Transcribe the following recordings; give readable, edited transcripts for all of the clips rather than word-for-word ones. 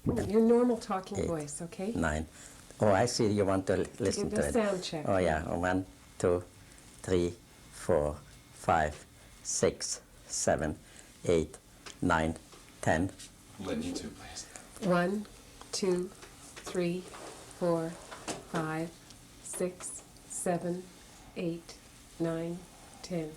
Your normal talking 8, voice, okay? 9. Oh, I see you want to listen Do to the it. sound check. Oh, yeah. 1, 2, 3, 4, 5, 6, 7, 8, 9, 10. Let you two, please. 1, 2, 3, 4, 5, 6, 7, 8, 9, 10.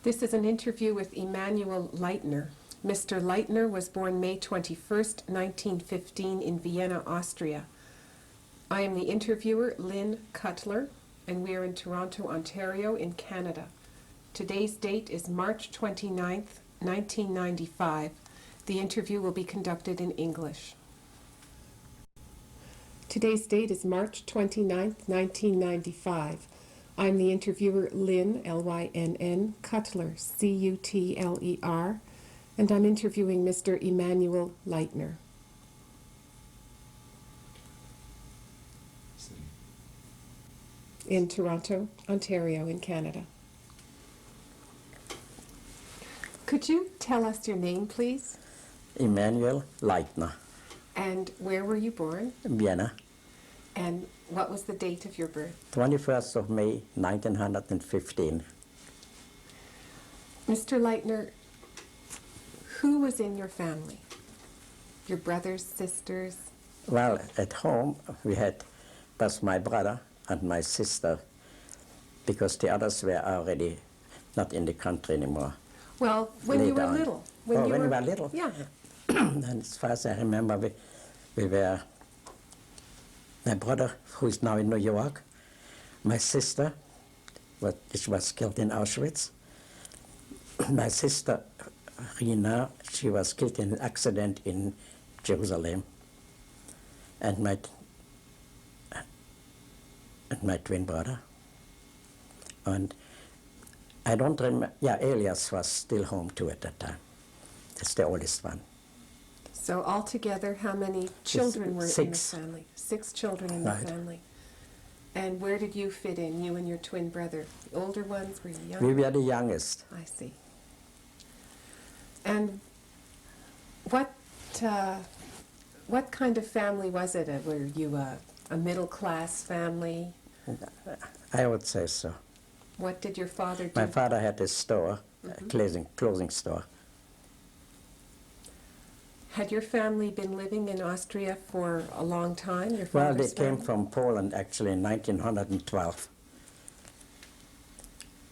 This is an interview with Emanuel Leitner. Mr. Leitner was born May 21st, 1915 in Vienna, Austria. I am the interviewer, Lynn Cutler, and we are in Toronto, Ontario, in Canada. Today's date is March 29th, 1995. The interview will be conducted in English. Today's date is March 29th, 1995. I'm the interviewer, Lynn, L-Y-N-N, Cutler, C-U-T-L-E-R, and I'm interviewing Mr. Emanuel Leitner. In Toronto, Ontario, in Canada. Could you tell us your name, please? Emanuel Leitner, And where were you born? Vienna, And what was the date of your birth? 21st of May, 1915. Mr. Leitner, who was in your family? Your brothers, sisters? Well, at home we had was my brother and my sister, because the others were already not in the country anymore. Well, when you Later were on. little. When we were little? Yeah. And as far as I remember, we were, my brother, who is now in New York, my sister, which was killed in Auschwitz, my sister, Rina, she was killed in an accident in Jerusalem, and my twin brother. And I don't remember, yeah, Elias was still home too at that time. That's the oldest one. So altogether, how many children were in the 6. family? 6 children in the Right. family. And where did you fit in, you and your twin brother? The older ones, were you We younger? were the youngest. I see. And what kind of family was it? Were you a middle-class family? I would say so. What did your father do? My father had a store, a clothing store. Had your family been living in Austria for a long time? Your Well, they father's came family? from Poland actually in 1912.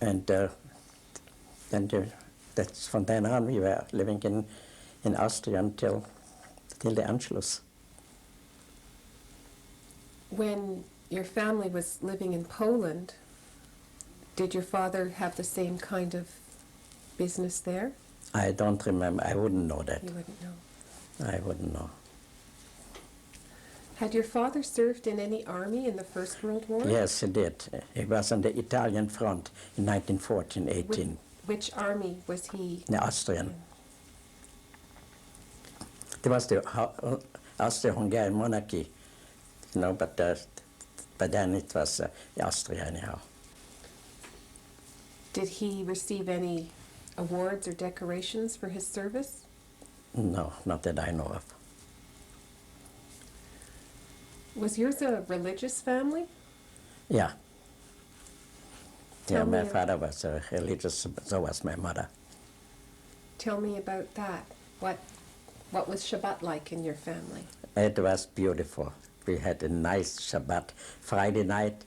And that's from then on we were living in Austria until the Anschluss. When your family was living in Poland, did your father have the same kind of business there? I don't remember. I wouldn't know that. You wouldn't know. I wouldn't know. Had your father served in any army in the First World War? Yes, he did. He was on the Italian front in 1914-18. Which army was he? The Austrian. There was the Austro-Hungarian monarchy, you know, but then it was Austria anyhow. Did he receive any awards or decorations for his service? No, not that I know of. Was yours a religious family? Yeah. Tell My me- father was religious, so was my mother. Tell me about that. What was Shabbat like in your family? It was beautiful. We had a nice Shabbat. Friday night,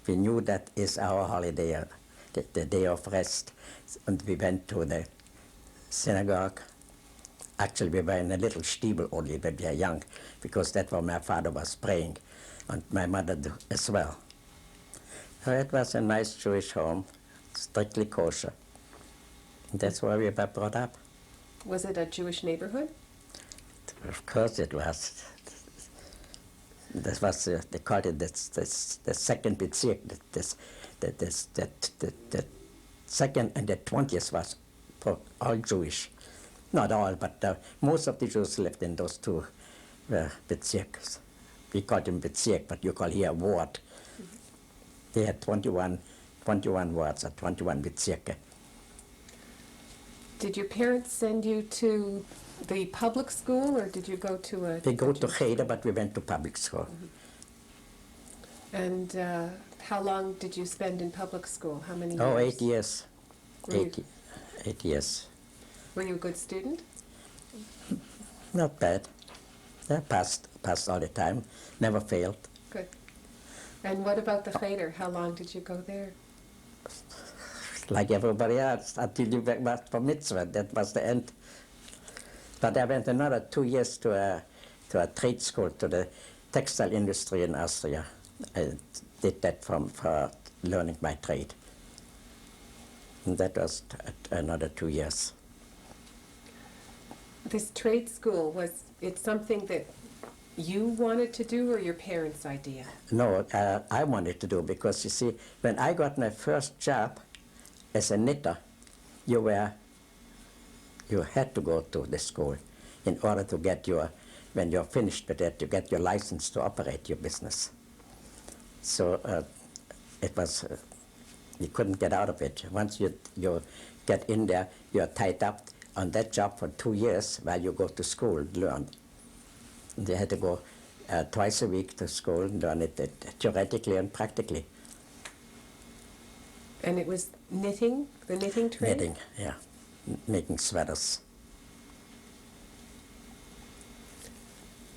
we knew that is our holiday, the day of rest. And we went to the synagogue. Actually, we were in a little steeple only when we were young, because that's where my father was praying, and my mother as well. So it was a nice Jewish home, strictly kosher. And that's where we were brought up. Was it a Jewish neighborhood? Of course it was. That was, they called it the second Bezirk. The second and the 20th was for all Jewish. Not all, but most of the Jews lived in those two Bezirks. We call them Bezirk, but you call here ward. They had 21 wards or 21 Bezirke. Did your parents send you to the public school, or did you go to a... We go to Cheder, but we went to public school. And how long did you spend in public school? How many years? Oh, 8 years. Were you- 8 years. Were you a good student? Not bad. Yeah, passed all the time. Never failed. Good. And what about the Cheder? How long did you go there? Like everybody else, until you went back for mitzvah. That was the end. But I went another 2 years to a trade school, to the textile industry in Austria. I did that for learning my trade. And that was another 2 years. This trade school, was it something that you wanted to do or your parents' idea? No, I wanted to do, because you see, when I got my first job as a knitter, you had to go to the school in order to get when you're finished with that, you get your license to operate your business. So it was, you couldn't get out of it. Once you get in there, you're tied up on that job for 2 years while you go to school and learn. And you had to go twice a week to school and learn it theoretically and practically. And it was knitting, the knitting trade? Knitting, yeah, making sweaters.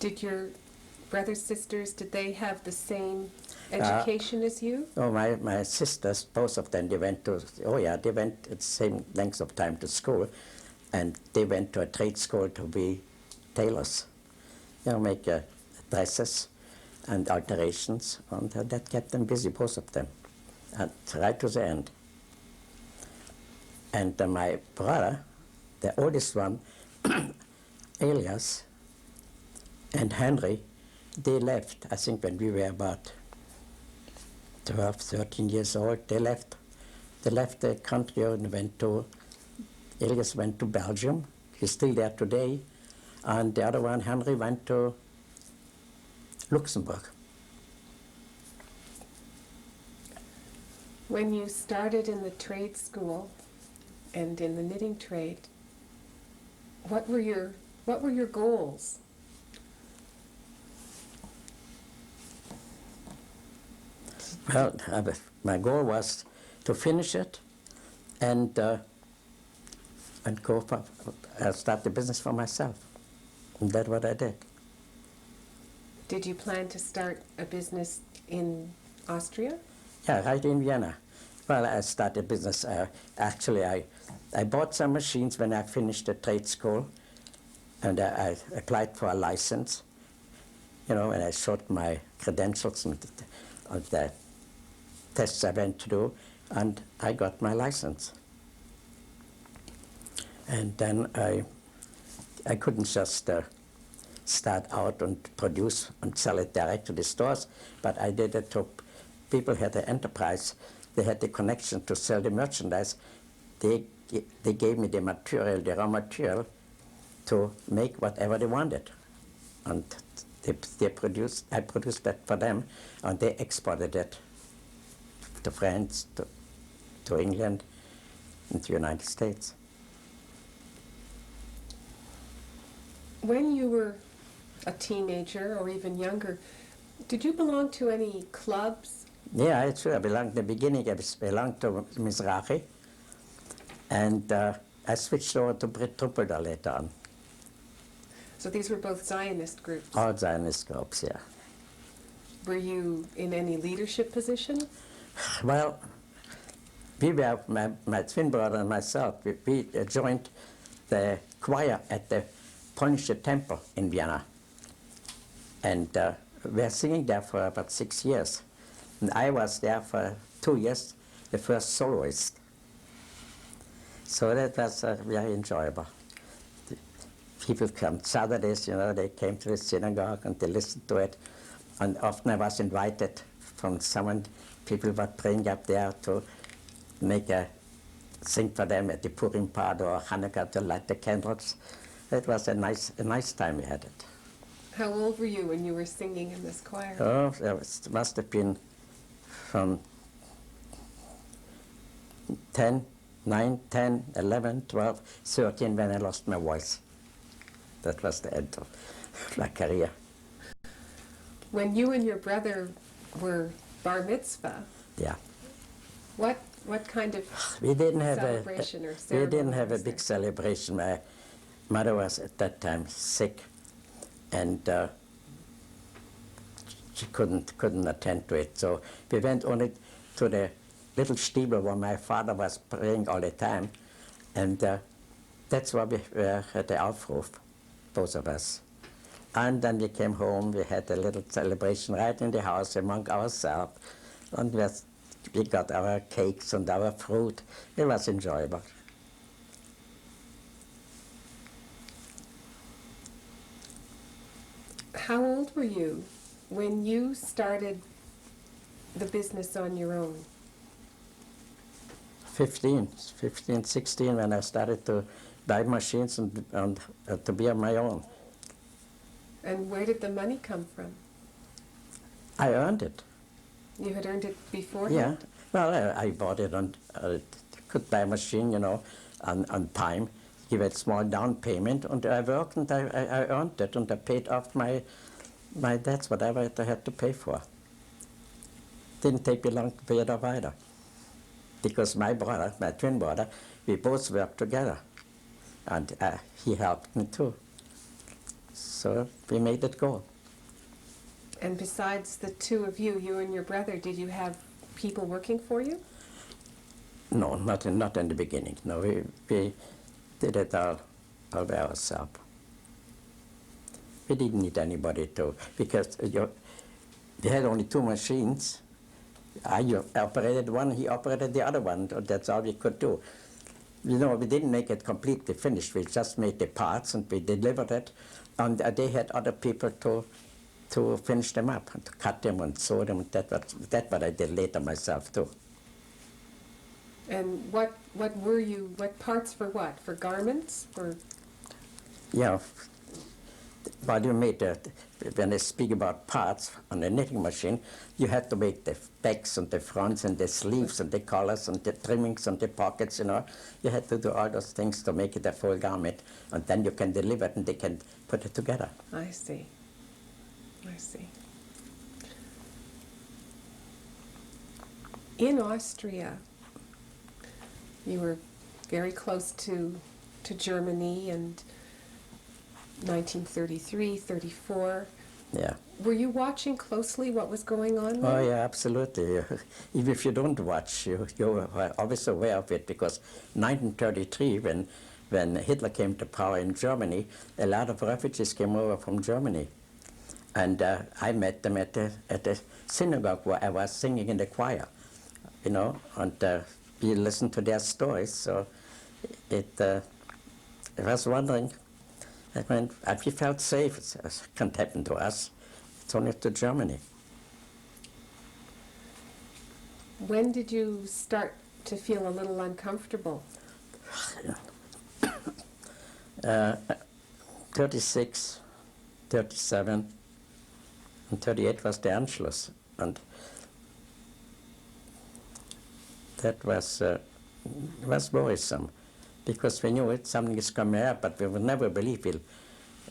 Did your brothers, sisters, did they have the same education as you? Oh, my sisters, both of them, they went at the same length of time to school, and they went to a trade school to be tailors, make dresses and alterations, and that kept them busy, both of them, and right to the end. And my brother, the oldest one, Elias and Henry, they left, I think when we were about 12, 13 years old, they left the country and Elias went to Belgium. He's still there today. And the other one, Henry, went to Luxembourg. When you started in the trade school and in the knitting trade, what were your goals? Well, my goal was to finish it and go start the business for myself. And that's what I did. Did you plan to start a business in Austria? Yeah, right in Vienna. Well, I started business. Actually, I bought some machines when I finished the trade school, and I applied for a license. When I showed my credentials and the tests I went to do, and I got my license. And then I couldn't just start out and produce and sell it direct to the stores, but I did it to people who had the enterprise. They had the connection to sell the merchandise. They gave me the material, the raw material, to make whatever they wanted. And I produced that for them, and they exported it to France, to England, and to the United States. When you were a teenager or even younger, did you belong to any clubs? Yeah, it's true. I belonged in the beginning. I belonged to Mizrahi, and I switched over to Brit Truppeldal later on. So these were both Zionist groups. All Zionist groups, yeah. Were you in any leadership position? Well, we were, my twin brother and myself, we joined the choir at the Polnische Temple in Vienna. And we were singing there for about 6 years. And I was there for 2 years, the first soloist. So that was very enjoyable. People come Saturdays, they came to the synagogue and they listened to it. And often I was invited from someone, people were praying up there to sing for them at the Purim part or Hanukkah to light the candles. It was a nice time we had it. How old were you when you were singing in this choir? Oh, it must have been from 9, 10, 11, 12, 13 when I lost my voice. That was the end of my career. When you and your brother were bar mitzvah, Yeah. what kind of We didn't have celebration or we ceremony didn't have a was big there? celebration. My mother was at that time sick, and she couldn't attend to it. So we went only to the little steeple where my father was praying all the time, and that's where we were at the Aufruf, both of us. And then we came home. We had a little celebration right in the house among ourselves, and we got our cakes and our fruit. It was enjoyable. How old were you when you started the business on your own? 15, 16 when I started to buy machines and to be on my own. And where did the money come from? I earned it. You had earned it before? Yeah. Well, I bought it on, could buy a machine, you know, on time, give a small down payment, and I worked and I earned it, and I paid off my debts, whatever I had to pay for. Didn't take me long to pay it off either. Because my brother, my twin brother, we both worked together, and he helped me too. So we made it go. And besides the two of you, you and your brother, did you have people working for you? No, not in the beginning. No, we did it all by ourselves. We didn't need anybody to, because we had only two machines. I operated one, he operated the other one. That's all we could do. You know, we didn't make it completely finished. We just made the parts and we delivered it. And they had other people to finish them up, and to cut them and sew them. That's what I did later myself too. And what parts for what? For garments? For Yeah. Well, you made when I speak about parts on a knitting machine, you had to make the backs and the fronts and the sleeves and the collars and the trimmings and the pockets, you know. You had to do all those things to make it a full garment, and then you can deliver it and they can put it together. I see. I see. In Austria, you were very close to Germany, and 1933, 34. Yeah. Were you watching closely what was going on there? Oh, yeah, absolutely. Even if you don't watch, you're always aware of it, because 1933, when Hitler came to power in Germany, a lot of refugees came over from Germany. And I met them at the synagogue where I was singing in the choir, you know, and we listened to their stories. So I was wondering, we felt safe. It can't happen to us. It's only to Germany. When did you start to feel a little uncomfortable? 36, 37, and 38 was the Anschluss. And that was worrisome, because we knew something is coming up, but we would never believe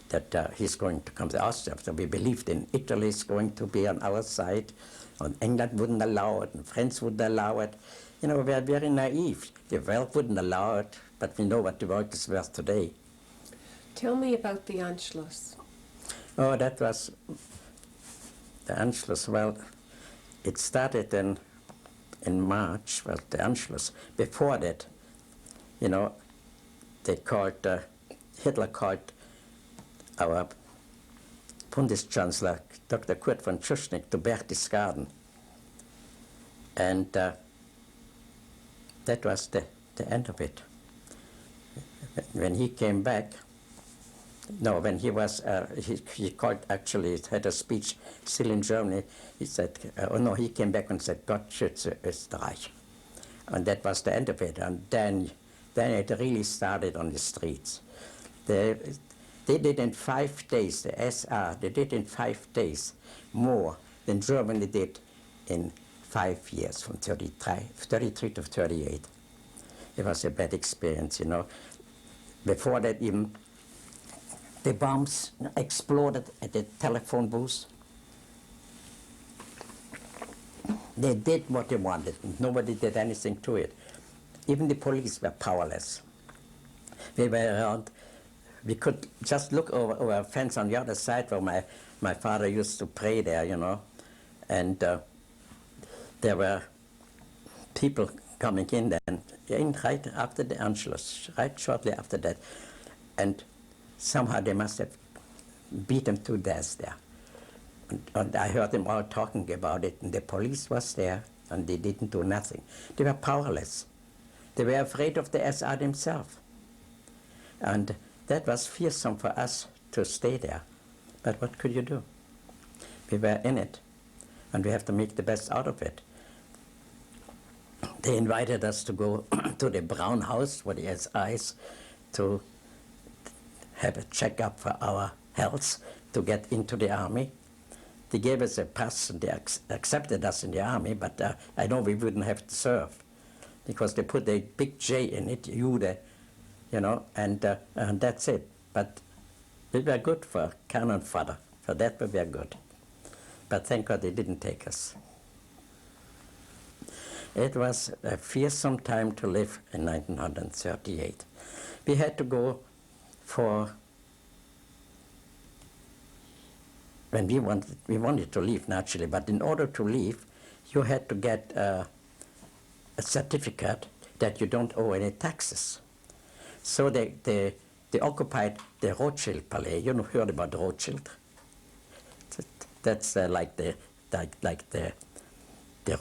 that he's going to come to Austria. So we believed in Italy is going to be on our side, and England wouldn't allow it, and France wouldn't allow it. You know, we are very naive. The world wouldn't allow it, but we know what the world is worth today. Tell me about the Anschluss. Oh, that was the Anschluss. Well, it started in March, well, the Anschluss. Before that, you know, Hitler called our Bundeschancellor, Dr. Kurt von Schuschnigg, to Berchtesgaden. And that was the end of it. When he came back, no, when he was, he called, actually, had a speech still in Germany. He said, oh no, he came back and said, Gott schütze Österreich. And that was the end of it. And then it really started on the streets. They did in 5 days, the SR, they did in 5 days more than Germany did in 5 years, from 33 to 38. It was a bad experience, you know. Before that, even the bombs exploded at the telephone booth. They did what they wanted. Nobody did anything to it. Even the police were powerless. We were around. We could just look over a fence on the other side where my father used to pray there, you know. And there were people coming in then, right after the Anschluss, right shortly after that. And somehow they must have beat them to death there. And I heard them all talking about it, and the police was there, and they didn't do nothing. They were powerless. They were afraid of the SR themselves. And that was fearsome for us to stay there. But what could you do? We were in it, and we have to make the best out of it. They invited us to go to the Brown House for the SIs to have a checkup for our health to get into the army. They gave us a pass and they accepted us in the army, but I know we wouldn't have to serve because they put a big J in it, Jude, you know, and that's it. But we were good for cannon fodder. For that we were good. But thank God they didn't take us. It was a fearsome time to live in 1938. We had to go for, when we wanted to leave naturally, but in order to leave, you had to get a certificate that you don't owe any taxes. So they occupied the Rothschild Palais. You know, heard about Rothschild? That's like the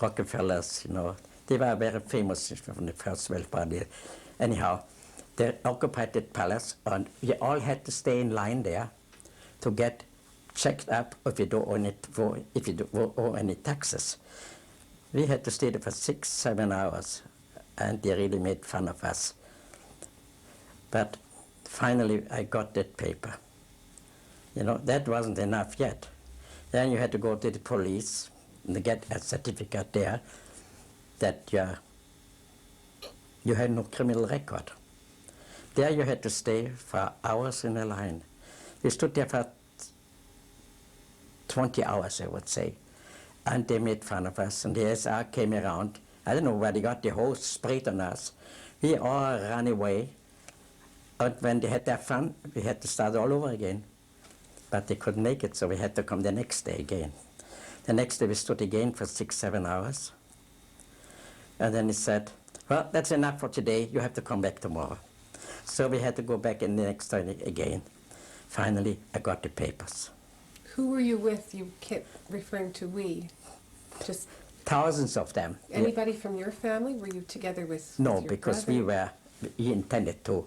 Rockefellers, you know. They were very famous from the First World War. Anyhow, they occupied that palace, and we all had to stay in line there to get checked up if you don't owe any taxes. We had to stay there for 6-7 hours, and they really made fun of us. But finally, I got that paper. You know, that wasn't enough yet. Then you had to go to the police and get a certificate there that you had no criminal record. There you had to stay for hours in a line. We stood there for 20 hours, I would say. And they made fun of us, and the SR came around. I don't know where they got the hose sprayed on us. We all ran away. And when they had their fun, we had to start all over again. But they couldn't make it, so we had to come the next day again. The next day we stood again for 6-7 hours. And then he said, well, that's enough for today. You have to come back tomorrow. So we had to go back in the next day again. Finally, I got the papers. Who were you with? You kept referring to we. Just thousands of them. Anybody from your family? Were you together with No, your because brother? we intended to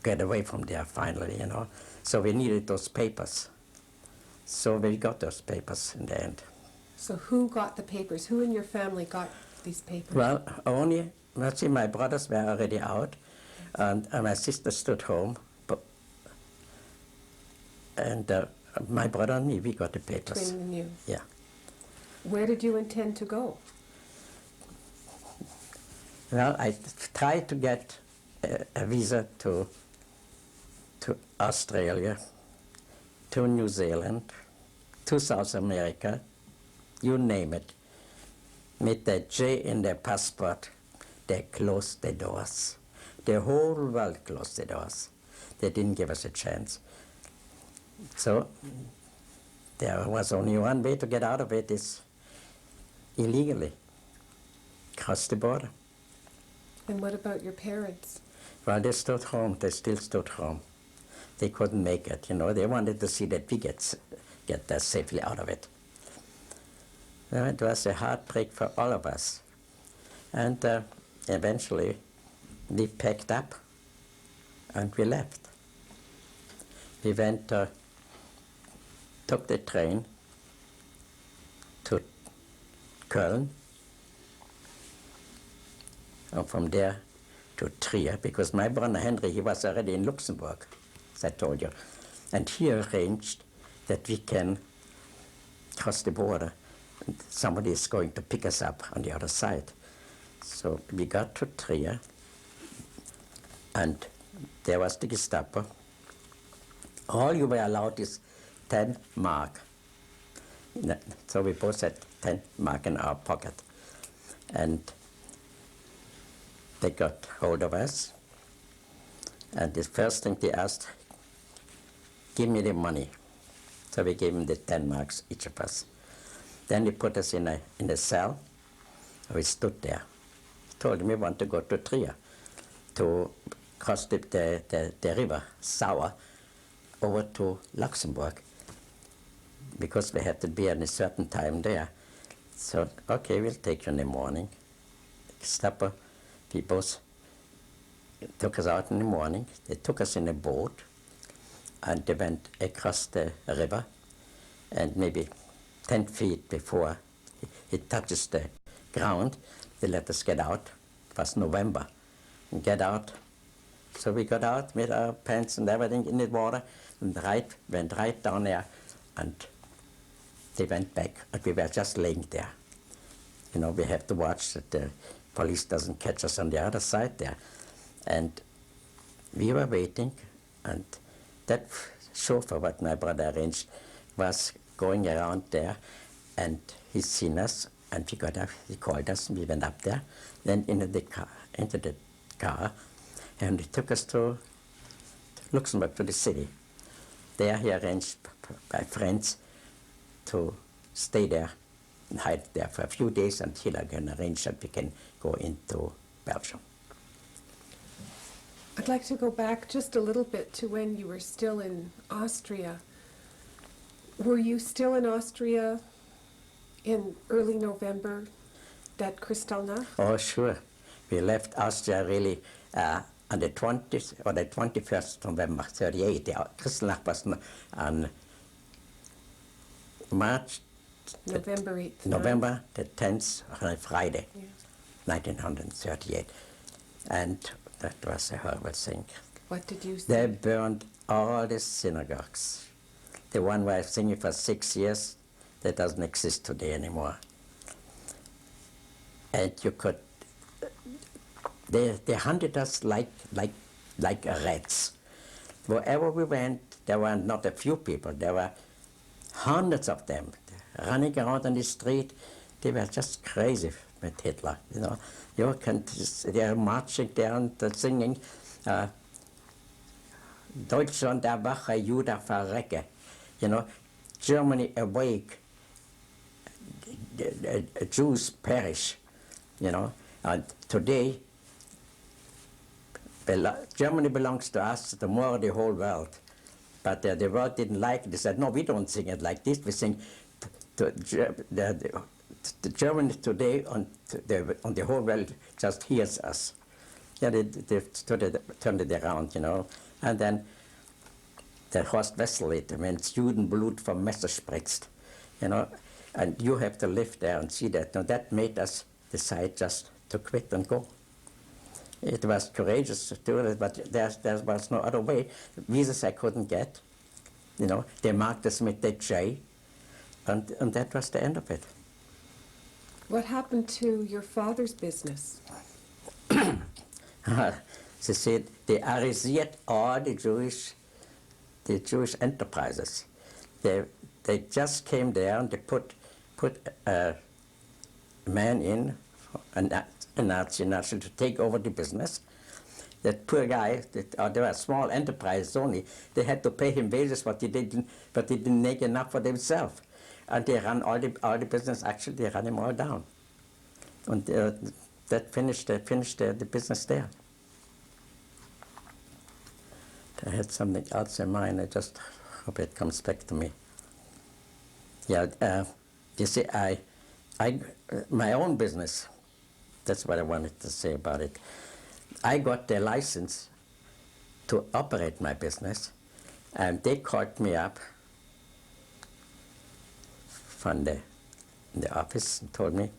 get away from there finally, you know. So we needed those papers. So we got those papers in the end. So who got the papers? Who in your family got these papers? Well, only, let's see, my brothers were already out, and my sister stood home, and my brother and me, we got the papers. Between you. Yeah. Where did you intend to go? Well, I tried to get a visa to Australia, to New Zealand, to South America, you name it. With the J in their passport, they closed the doors. The whole world closed the doors. They didn't give us a chance. So there was only one way to get out of it, is illegally, cross the border. And what about your parents? Well, they stood home. They still stood home. They couldn't make it, you know. They wanted to see that we get safely out of it. Well, it was a heartbreak for all of us. And eventually, we packed up and we left. We went, took the train to Köln, and from there to Trier, because my brother Henry, he was already in Luxembourg, as I told you. And he arranged that we can cross the border. And somebody is going to pick us up on the other side. So we got to Trier, and there was the Gestapo. All you were allowed is 10 mark. So we both had 10 mark in our pocket. And they got hold of us. And the first thing they asked, give me the money. So we gave them the 10 marks, each of us. Then they put us in a cell. We stood there. Told them we want to go to Trier, to cross the river, Sauer, over to Luxembourg, because we had to be at a certain time there. So, okay, we'll take you in the morning. Gestapo people took us out in the morning. They took us in a boat, and they went across the river, and maybe 10 feet before it touches the ground, they let us get out. It was November. And get out. So we got out with our pants and everything in the water, and went right down there, and they went back, and we were just laying there. You know, we have to watch that the police doesn't catch us on the other side there. And we were waiting, and that chauffeur, what my brother arranged, was going around there, and he seen us, and we got up, he called us, and we went up there, then into the car, and he took us to Luxembourg, to the city. There he arranged by friends to stay there and hide there for a few days until I can arrange that we can go into Belgium. I'd like to go back just a little bit to when you were still in Austria. Were you still in Austria in early November, that Kristallnacht? Oh, sure. We left Austria really on the 20th or the 21st November 38. The Kristallnacht was on March. November 8th. November the 10th, on a Friday, Yeah. 1938. And that was a horrible thing. What did you They say? burned all the synagogues. The one where I was singing for 6 years, that doesn't exist today anymore. And you could, they hunted us like rats. Wherever we went, there were not a few people, there were hundreds of them running around on the street. They were just crazy with Hitler, you know. They are marching there and singing, Deutschland erwache, Juda verrecke. You know, Germany awake, Jews perish, you know. And today, Germany belongs to us, tomorrow the whole world. But the world didn't like it. They said, no, we don't sing it like this. We sing the Germany today on the whole world just hears us. Yeah, they turned it around, you know. And then der Horst Wessel-Lied, when Judenblut vom Messer spritzt, you know. And you have to live there and see that. Now that made us decide just to quit and go. It was courageous to do it, but there was no other way. Visas I couldn't get, you know. They marked us with the J, and that was the end of it. What happened to your father's business? They said they arisiert all the Jewish enterprises. They just came there and they put a man in, a Nazi to take over the business. That poor guy, they were small enterprises only. They had to pay him wages, but they didn't make enough for themselves. And they ran all the business. Actually, they ran him all down. And that finished the business there. I had something else in mind. I just hope it comes back to me. Yeah, you see, my own business. That's what I wanted to say about it. I got the license to operate my business, and they called me up from the office and told me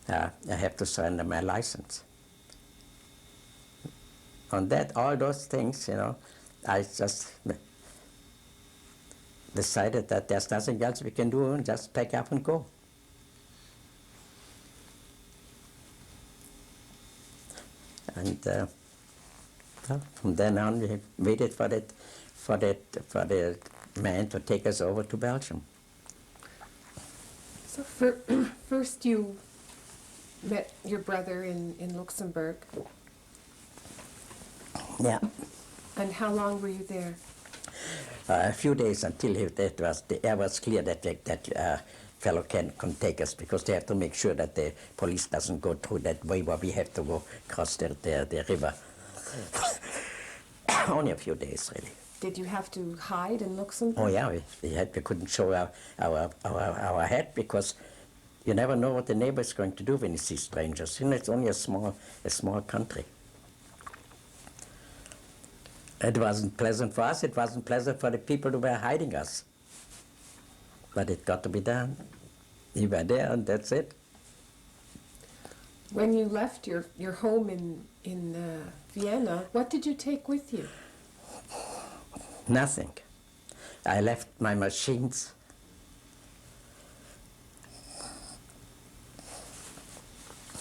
I have to surrender my license. On that, all those things, you know, I just decided that there's nothing else we can do and just pack up and go. And well, from then on, we waited for for the man to take us over to Belgium. So first you met your brother in Luxembourg. Yeah. And how long were you there? A few days until the air was clear that fellow can take us, because they have to make sure that the police doesn't go through that way where we have to go across the river. Only a few days, really. Did you have to hide in Luxembourg? Oh yeah, we couldn't show our head, because you never know what the neighbor is going to do when you see strangers. You know, it's only a small country. It wasn't pleasant for us, it wasn't pleasant for the people who were hiding us. But it got to be done. We were there, and that's it. When you left your home in Vienna, what did you take with you? Nothing. I left my machines.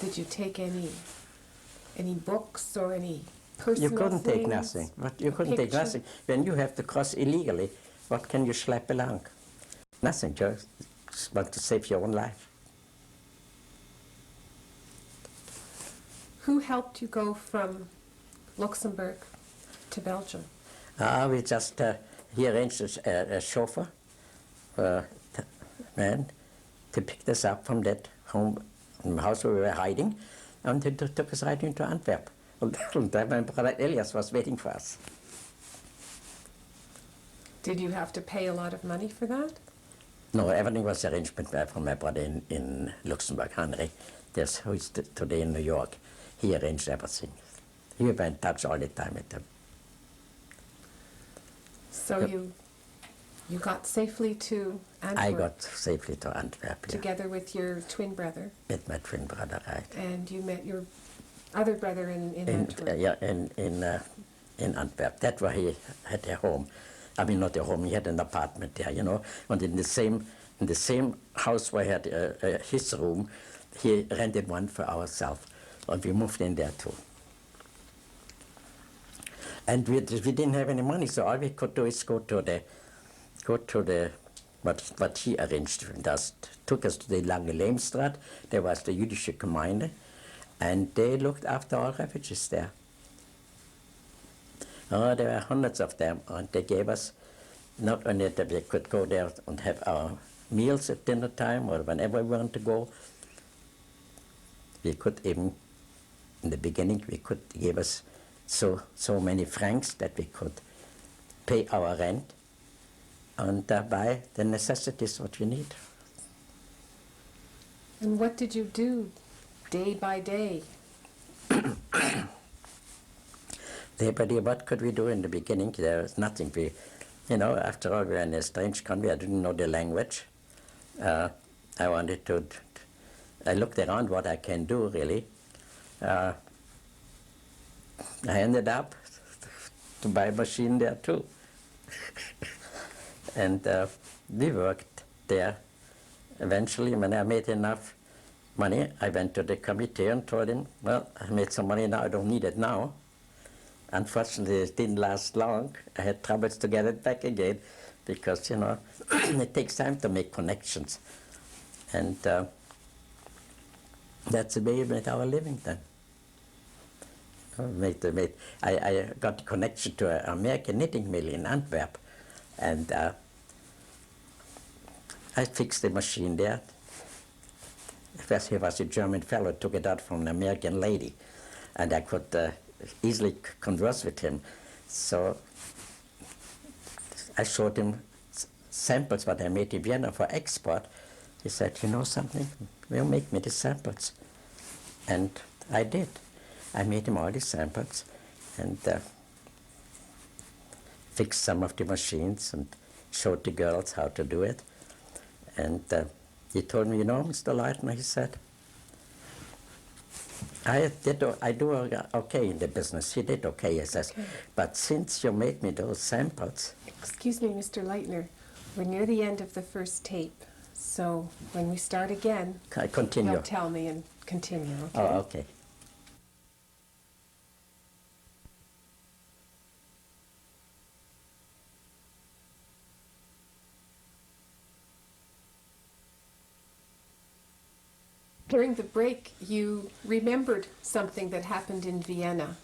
Did you take any books or any personal You couldn't take things? nothing. But you couldn't take nothing. When you have to cross illegally, what can you schlep along? Nothing, just want to save your own life. Who helped you go from Luxembourg to Belgium? We just, he arranged a chauffeur, man, to pick us up from that home, from the house where we were hiding, and he took us right into Antwerp. And there my brother Elias was waiting for us. Did you have to pay a lot of money for that? No, everything was arranged from my brother in Luxembourg, Henry, who is today in New York. He arranged everything. He was in touch all the time with them. So you got safely to Antwerp? I got safely to Antwerp, yeah. Together with your twin brother? With my twin brother, right. And you met your other brother in Antwerp? Yeah, in Antwerp. That's where he had a home. I mean, not a home, he had an apartment there, you know. And in the same house where he had his room, he rented one for ourselves. And we moved in there too. And we didn't have any money, so all we could do is go to the what he arranged for us. Took us to the Lange Lehmstraat. There was the Jüdische Gemeinde, and they looked after all refugees there. Oh, there were hundreds of them, and they gave us not only that we could go there and have our meals at dinner time or whenever we wanted to go. We could even, in the beginning, we could give us so many francs that we could pay our rent and buy the necessities what we need. And what did you do day by day? Day by day, what could we do in the beginning? There was nothing. After all, we were in a strange country. I didn't know the language. I looked around what I can do, really. I ended up to buy a machine there, too. And we worked there. Eventually, when I made enough money, I went to the committee and told him, well, I made some money now, I don't need it now. Unfortunately, it didn't last long. I had troubles to get it back again because, it takes time to make connections. And that's the way we made our living then. I got a connection to an American knitting mill in Antwerp, and I fixed the machine there. First, he was a German fellow, took it out from an American lady, and I could easily converse with him. So I showed him samples what I made in Vienna for export. He said, you know something, will make me the samples. And I did. I made him all the samples and fixed some of the machines and showed the girls how to do it. And he told me, Mr. Leitner, he said, I do okay in the business. He did okay, he says. Okay. But since you made me those samples... Excuse me, Mr. Leitner. We're near the end of the first tape. So when we start again, I continue. You'll tell me and continue, okay? Oh, okay. During the break, you remembered something that happened in Vienna.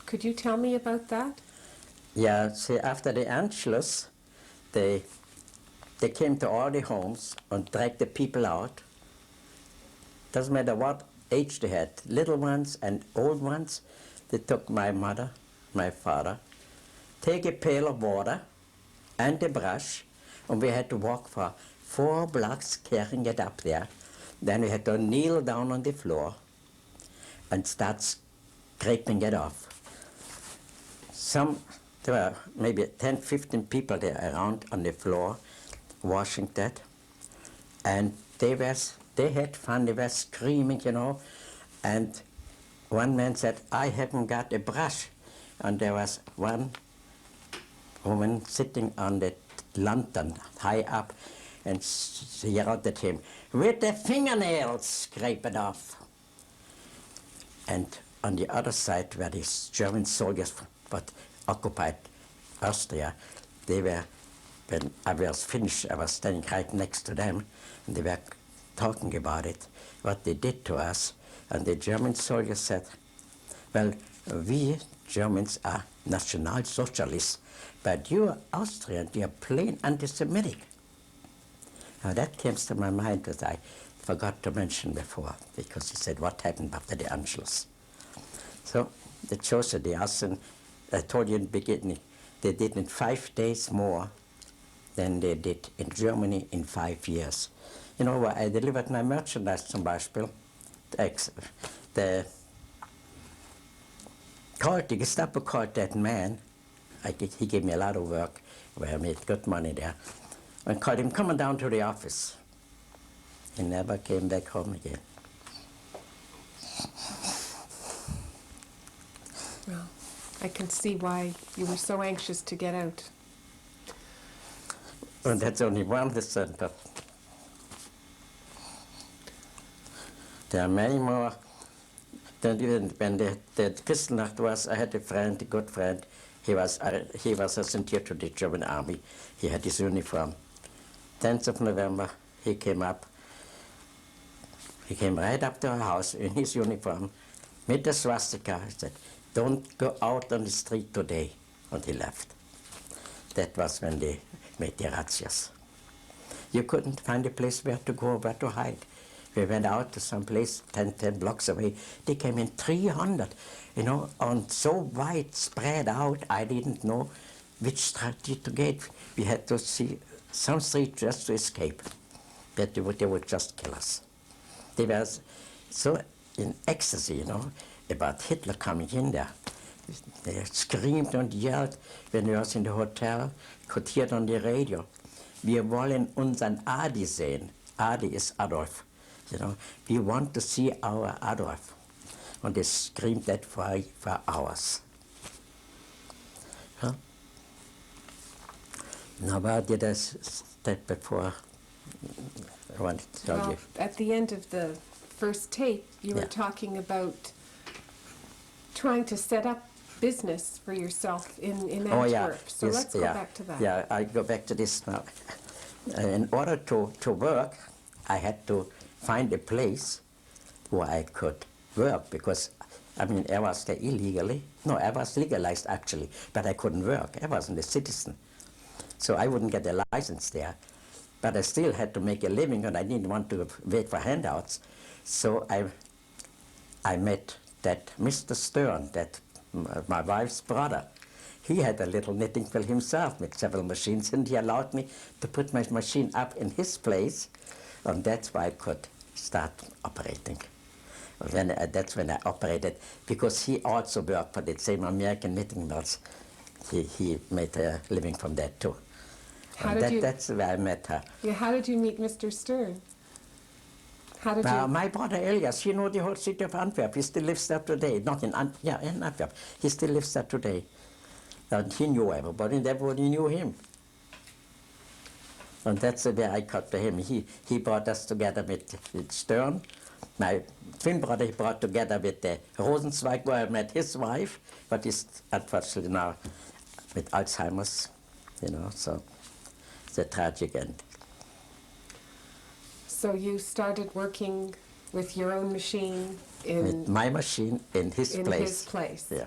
Could you tell me about that? Yeah, see, after the Anschluss, they came to all the homes and dragged the people out. Doesn't matter what age they had, little ones and old ones. They took my mother, my father, take a pail of water and a brush, and we had to walk for 4 blocks carrying it up there. Then we had to kneel down on the floor and start scraping it off. There were maybe 10, 15 people there around on the floor washing that. And they had fun, they were screaming, you know. And one man said, I haven't got a brush. And there was one woman sitting on the lantern high up, and she yelled at him, with the fingernails, scrape it off. And on the other side where these German soldiers that occupied Austria, they were, when I was finished, I was standing right next to them, and they were talking about it, what they did to us. And the German soldiers said, well, we Germans are National Socialists, but you Austrians, you are plain anti-Semitic. Now that came to my mind that I forgot to mention before, because he said, what happened after the Anschluss? So the chose the Austrians, I told you in the beginning, they did in 5 days more than they did in Germany in 5 years. You know, I delivered my merchandise zum Beispiel. The Gestapo called that man, he gave me a lot of work, where I made good money there, and called him, come on down to the office. He never came back home again. Well, I can see why you were so anxious to get out. And that's only one percent. There are many more. Then when the Kristallnacht was, I had a friend, a good friend. He was sent to the German army. He had his uniform. 10th of November, he came up. He came right up to our house in his uniform, with the swastika. He said, don't go out on the street today. And he left. That was when they made the razzias. You couldn't find a place where to go, where to hide. We went out to some place 10 blocks away. They came in 300, you know, and so wide spread out, I didn't know which street to get. We had to see some street just to escape. But they would just kill us. They were so in ecstasy, you know, about Hitler coming in there. They screamed and yelled when we was in the hotel, could hear it on the radio. Wir wollen unseren Adi sehen. Adi is Adolf. You know, we want to see our Adolf. And they screamed that for hours. Huh? Now, why did I step before? I wanted to tell you. At the end of the first tape, you were talking about trying to set up business for yourself in Antwerp. Oh, yeah. So yes, let's go back to that. Yeah, I go back to this now. In order to work, I had to find a place where I could work, because, I mean, I was there illegally. No, I was legalized actually, but I couldn't work. I wasn't a citizen. So I wouldn't get a license there. But I still had to make a living, and I didn't want to wait for handouts. So I met that Mr. Stern, that my wife's brother. He had a little knitting mill himself with several machines, and he allowed me to put my machine up in his place, and that's why I could start operating. That's when I operated, because he also worked for the same American knitting mills. He made a living from that too. That's where I met her. Yeah, how did you meet Mr. Stern? How did you? My brother Elias, he knew the whole city of Antwerp. He still lives there today. Not in in Antwerp. He still lives there today. And he knew everybody, and everybody knew him. And that's where I got to him. He brought us together with Stern. My twin brother he brought together with Rosenzweig, where I met his wife, but he's unfortunately now with Alzheimer's, you know, so it's a tragic end. So you started working With your own machine With in my machine in his place. his place. Yeah.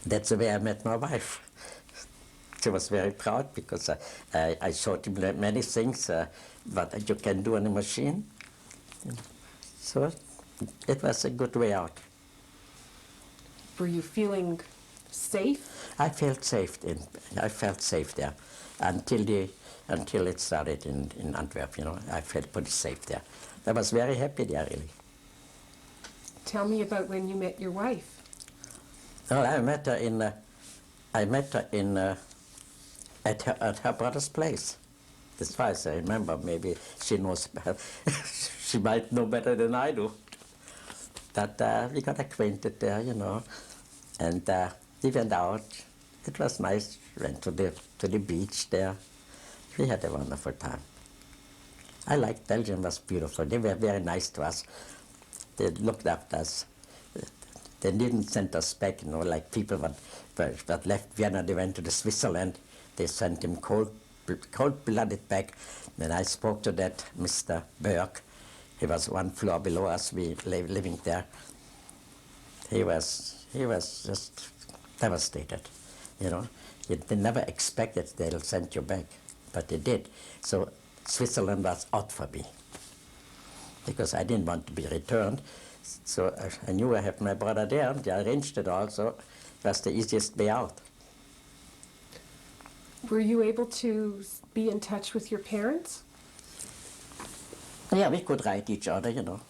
That's the way I met my wife. She was very proud because I showed him many things what you can do on a machine. So it was a good way out. Were you feeling safe? I felt safe there until it started in Antwerp. You know, I felt pretty safe there. I was very happy there, really. Tell me about when you met your wife. Well, I met her at her brother's place. As far as I remember, maybe she knows. She might know better than I do. But we got acquainted there, you know, and we went out. It was nice. Went to the beach there. We had a wonderful time. I liked Belgium. Was beautiful. They were very nice to us. They looked after us. They didn't send us back, you know, like people that left Vienna. They went to Switzerland. They sent him cold-blooded back. When I spoke to that Mr. Burke, he was one floor below us. We living there. He was just devastated, you know. They never expected they'll send you back, but they did. So Switzerland was out for me because I didn't want to be returned. So I knew I had my brother there. They arranged it all, so it was the easiest way out. Were you able to be in touch with your parents? Yeah, we could write each other, you know.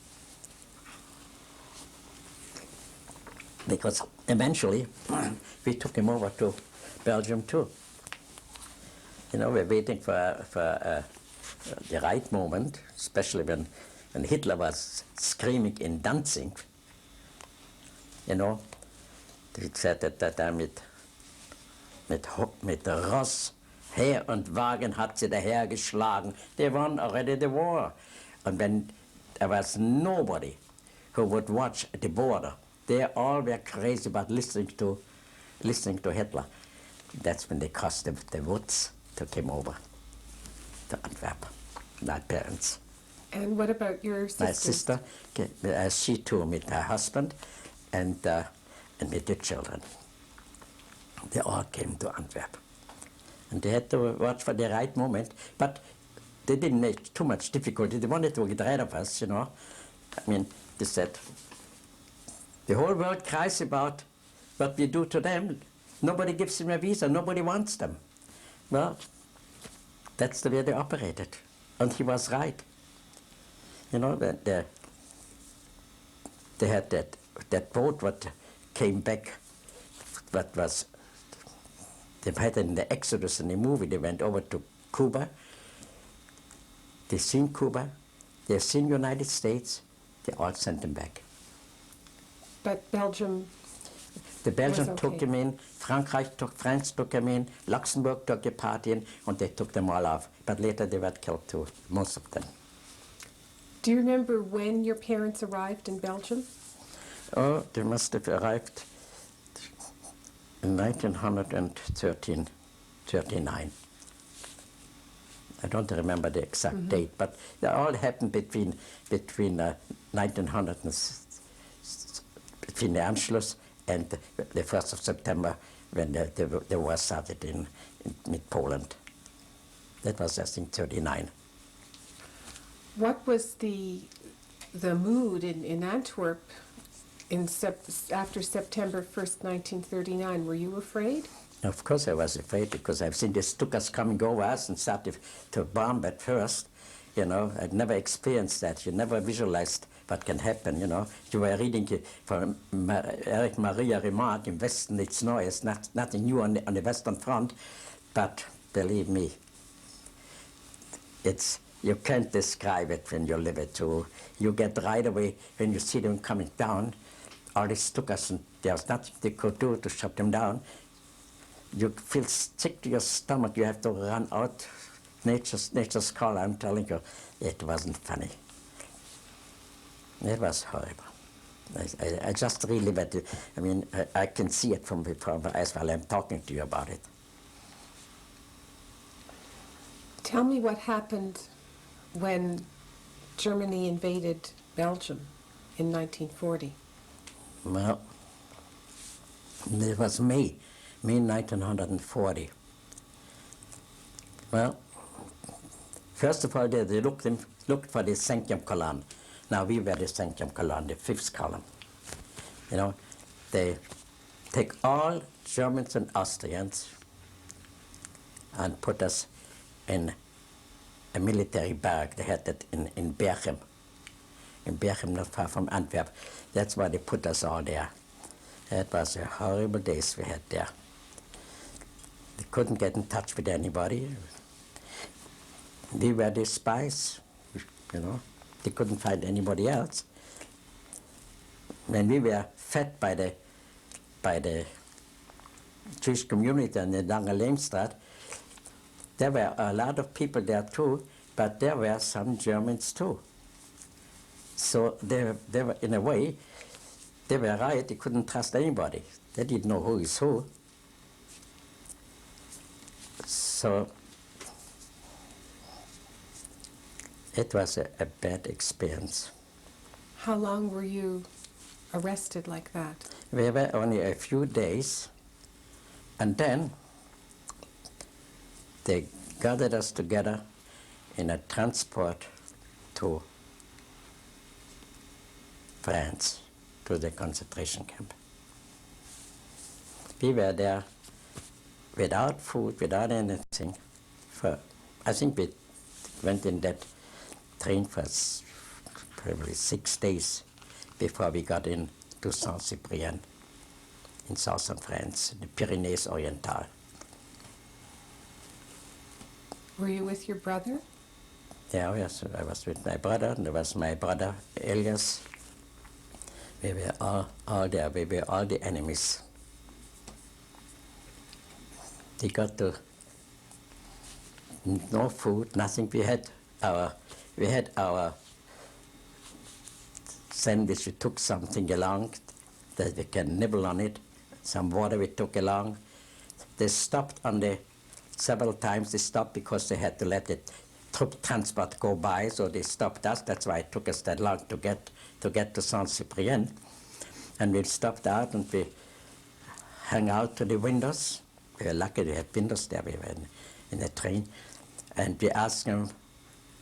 Because eventually we took him over to Belgium too. You know, we're waiting for the right moment, especially when Hitler was screaming in Danzig. You know, he said that er mit Ross, Heer und Wagen hat sie dahergeschlagen. They won already the war. And when there was nobody who would watch at the border, they all were crazy about listening to Hitler. That's when they crossed the woods to come over to Antwerp. My parents. And what about your sister? My sister, she too met her husband and with the children. They all came to Antwerp. And they had to watch for the right moment, but they didn't make too much difficulty. They wanted to get rid of us, you know. I mean, they said, the whole world cries about what we do to them. Nobody gives them a visa, nobody wants them. Well, that's the way they operated. And he was right. You know, they had that boat what came back, what was, they had in the Exodus in the movie, they went over to Cuba. They seen Cuba, they seen United States, they all sent them back. But Belgium. The Belgians okay. took him in, France took him in, Luxembourg took a part in, and they took them all off. But later they were killed too, most of them. Do you remember when your parents arrived in Belgium? Oh, they must have arrived in 1939. I don't remember the exact date, but it all happened between 1900 and between the Anschluss and the 1st of September when the war started in Poland. That was, I think, 39. What was the mood in Antwerp after September 1st, 1939? Were you afraid? Of course I was afraid because I've seen the Stukas coming over us and started to bomb at first. You know, I'd never experienced that. You never visualized what can happen, you know. You were reading from Erich Maria Remarque, im Westen nichts Neues, nothing new on the Western Front, but believe me, you can't describe it when you live it too. You get right away when you see them coming down, all these Stukas, and there's nothing they could do to shut them down. You feel sick to your stomach, you have to run out. Nature's call, I'm telling you, it wasn't funny. It was horrible. I just relive it. I mean, I can see it from my eyes while I'm talking to you about it. Tell me what happened when Germany invaded Belgium in 1940? Well, it was May 1940. Well, first of all, they looked for the Sanctum column. Now we were the Sanctum column, the fifth column. You know, they take all Germans and Austrians and put us in a military barrack. They had that in Berchem. In Berchem, not far from Antwerp. That's why they put us all there. It was a horrible days we had there. They couldn't get in touch with anybody. We were the spies, you know. They couldn't find anybody else. When we were fed by the Jewish community in the Lange there were a lot of people there too, but there were some Germans too. So they were, in a way, they were right, they couldn't trust anybody. They didn't know who is who. So it was a bad experience. How long were you arrested like that? We were only a few days, and then they gathered us together in a transport to France, to the concentration camp. We were there without food, without anything. I think we went in that train for probably 6 days before we got in to Saint-Cyprien in southern France, the Pyrenees Oriental. Were you with your brother? Yeah, yes, I was with my brother, and there was my brother Elias. We were all there, we were all the enemies. We got to no food, nothing. We had our sandwich. We took something along that we can nibble on it. Some water we took along. They stopped on the several times. They stopped because they had to let the troop transport go by, so they stopped us. That's why it took us that long to get to Saint-Cyprien. And we stopped out and we hung out to the windows. We were lucky we had windows there. We were in the train. And we asked them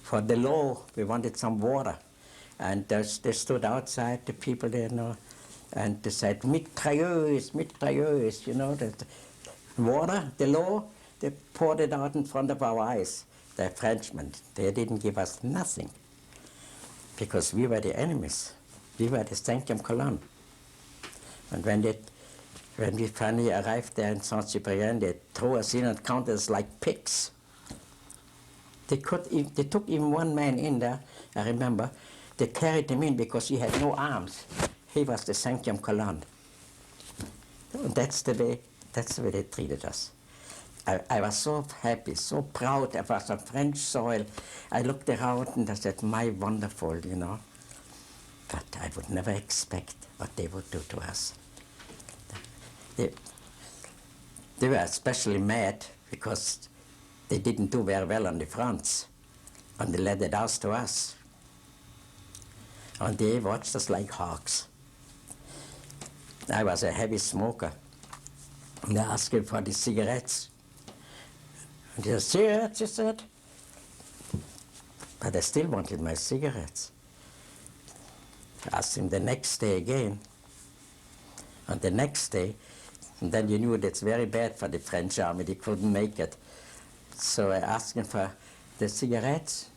for the law. We wanted some water. And they stood outside, the people there, you know, and they said, mitrailleuse, mitrailleuse, you know, the water, the law, they poured it out in front of our eyes. The Frenchmen, they didn't give us nothing because we were the enemies. We were the Sanctum column. And when we finally arrived there in Saint-Cyprien, they threw us in and counted us like pigs. They took even one man in there, I remember. They carried him in because he had no arms. He was the Sanctum column. And that's the way they treated us. I was so happy, so proud. I was on French soil. I looked around and I said, my wonderful, you know. But I would never expect what they would do to us. They were especially mad because they didn't do very well on the fronts, and they let it out to us. And they watched us like hawks. I was a heavy smoker, and they asked him for the cigarettes. And he said, cigarettes, he said. But I still wanted my cigarettes. I asked him the next day again. And the next day, and then you knew that's very bad for the French army, they couldn't make it. So I asked him for the cigarettes.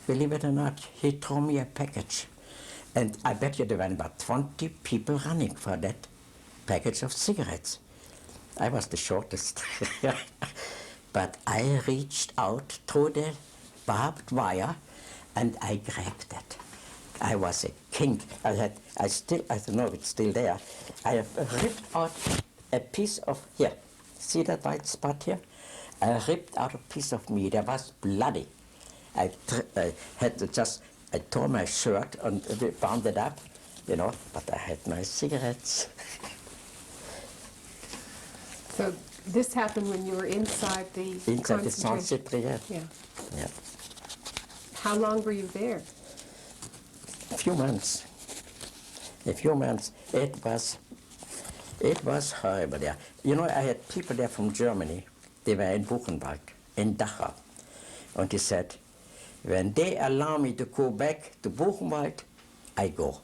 Believe it or not, he threw me a package. And I bet you there were about 20 people running for that package of cigarettes. I was the shortest. But I reached out through the barbed wire and I grabbed it. I was a king. I don't know if it's still there. I have ripped out a piece of, here, see that white spot here? I ripped out a piece of meat. I was bloody. I tore my shirt and bound it up, you know, but I had my cigarettes. So this happened when you were inside the Inside the Saint-Cyprien. Yeah. Yeah. How long were you there? few months. A few months. It was horrible there. You know, I had people there from Germany. They were in Buchenwald, in Dachau. And he said, when they allow me to go back to Buchenwald, I go.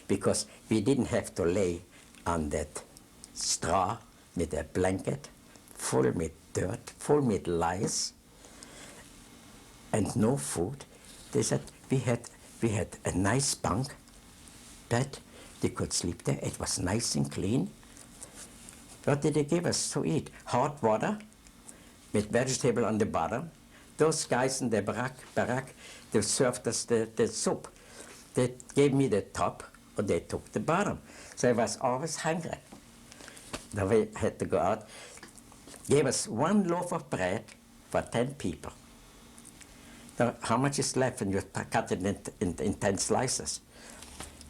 Because we didn't have to lay on that straw with a blanket full with dirt, full with lice, and no food. They said we had a nice bunk, bed. They could sleep there. It was nice and clean. What did they give us to eat? Hot water with vegetable on the bottom. Those guys in the barack, they served us the soup. They gave me the top, or they took the bottom. So I was always hungry. Then we had to go out. Gave us one loaf of bread for 10 people. Now, how much is left when you cut it in 10 slices?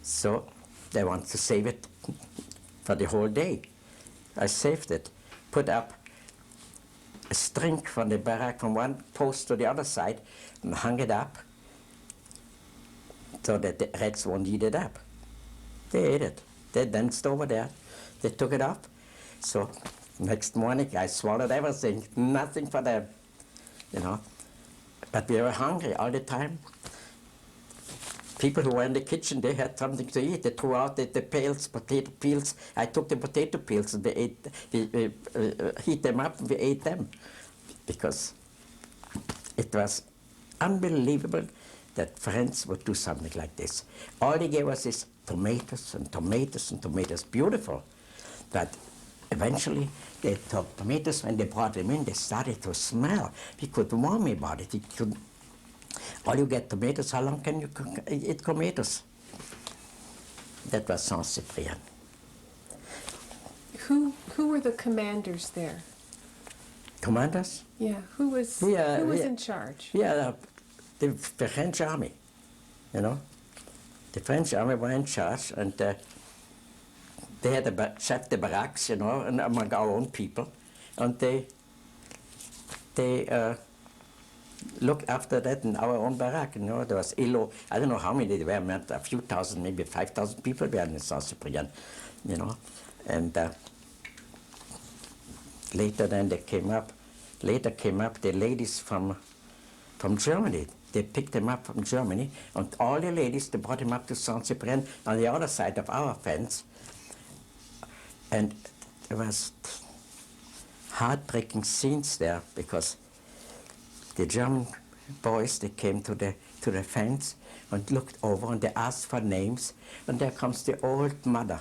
So they want to save it for the whole day. I saved it, put up a string from the barack from one post to the other side, and hung it up so that the rats won't eat it up. They ate it. They danced over there. They took it off. So next morning I swallowed everything, nothing for them, you know. But we were hungry all the time. People who were in the kitchen, they had something to eat. They threw out the peels, potato peels. I took the potato peels and we heat them up and we ate them. Because it was unbelievable that friends would do something like this. All they gave us is tomatoes and tomatoes and tomatoes, beautiful. But eventually, the tomatoes, when they brought them in, they started to smell. We couldn't warn about it. All you get tomatoes, how long can you eat tomatoes? That was Saint-Cyprien. Who were the commanders there? Commanders? Yeah, who was in charge? Yeah, the French army, you know. The French army were in charge, and they had a chef de barracks, you know, and among our own people, and they looked after that in our own barrack, you know. There was ILO, I don't know how many there were, a few thousand, maybe 5,000 people were in Saint-Cyprien, you know. And later then they came up the ladies from Germany. They picked them up from Germany, and all the ladies, they brought them up to Saint-Cyprien on the other side of our fence. And there was heartbreaking scenes there, because the German boys, they came to the fence and looked over and they asked for names, and there comes the old mother.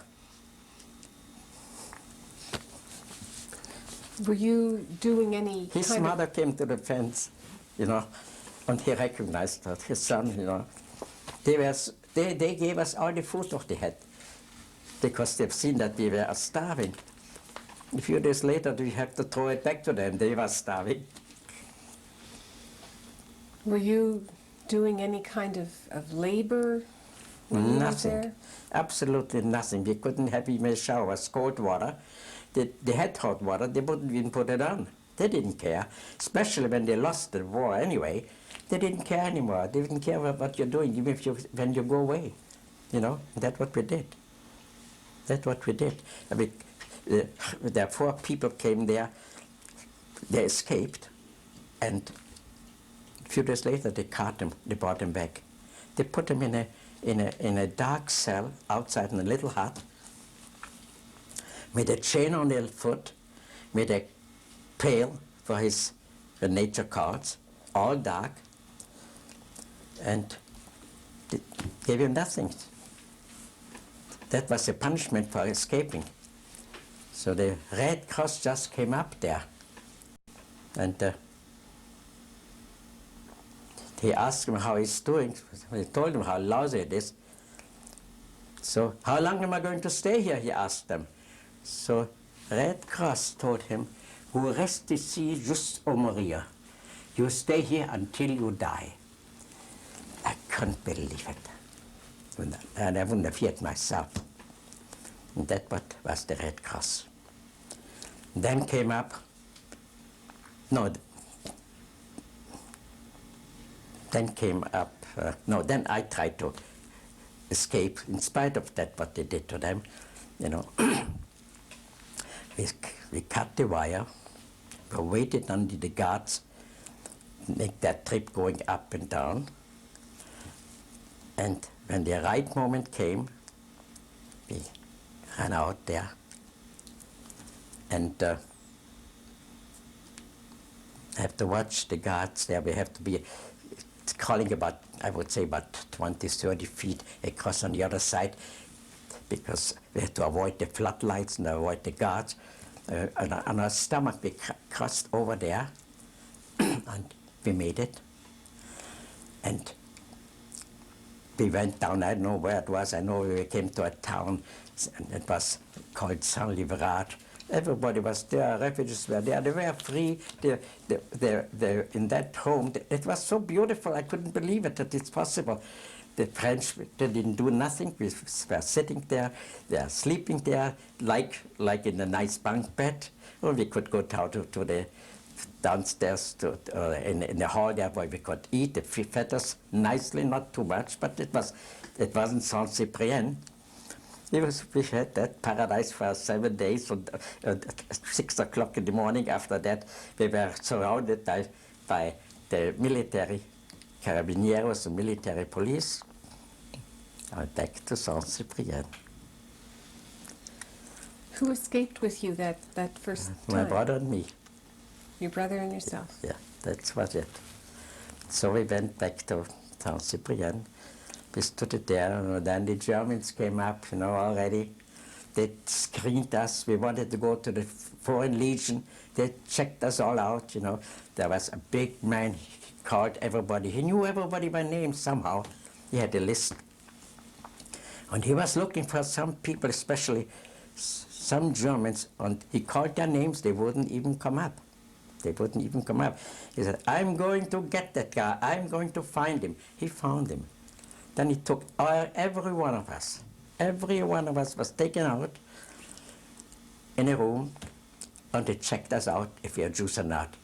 Were you doing any His mother came to the fence, you know, and he recognized her, his son, you know. They gave us all the food that they had, because they've seen that we were starving. A few days later, we have to throw it back to them. They were starving. Were you doing any kind of labor when you were there? Absolutely nothing. We couldn't have even showers, cold water. They had hot water, they wouldn't even put it on. They didn't care, especially when they lost the war anyway. They didn't care anymore. They didn't care what you're doing, even when you go away. You know, that's what we did. That's what we did. I mean, there 4 people came there, they escaped, and a few days later they caught them, they brought them back. They put them in a dark cell outside in a little hut, with a chain on their foot, with a pail for his nature cards, all dark, and they gave him nothing. That was a punishment for escaping. So the Red Cross just came up there, and he asked him how he's doing. He told him how lousy it is. So, how long am I going to stay here, he asked them. So Red Cross told him, vous restez ici juste au mourir. You stay here until you die. I couldn't believe it. And I wouldn't have feared myself. And that was the Red Cross. Then came up, then I tried to escape in spite of that, what they did to them, you know. we cut the wire, we waited until the guards make that trip going up and down, and when the right moment came, we ran out there, and have to watch the guards there. We have to be crawling about, I would say, about 20, 30 feet across on the other side, because we had to avoid the floodlights and avoid the guards. On our stomach, we crossed over there, and we made it. And we went down, I don't know where it was, I know we came to a town, and it was called Saint-Livrade. Everybody was there, refugees were there, they were free, they in that home. It was so beautiful, I couldn't believe it, that it's possible. The French, they didn't do nothing, we were sitting there, they are sleeping there, like in a nice bunk bed, or we could go down to the downstairs in the hall there where we could eat. They fed us nicely, not too much, but it wasn't Saint-Cyprien. We had that paradise for 7 days, and at 6 o'clock in the morning after that, we were surrounded by the military carabineros and military police. And back to Saint-Cyprien. Who escaped with you that first time? My brother and me. Your brother and yourself? Yeah, that was it. So we went back to Saint-Cyprien. We stood there, and then the Germans came up, you know, already. They screened us. We wanted to go to the Foreign Legion. They checked us all out, you know. There was a big man, he called everybody. He knew everybody by name somehow. He had a list. And he was looking for some people, especially some Germans, and he called their names. They wouldn't even come up. They wouldn't even come up. He said, I'm going to get that guy. I'm going to find him. He found him. Then he took every one of us. Every one of us was taken out in a room, and they checked us out if we are Jews or not.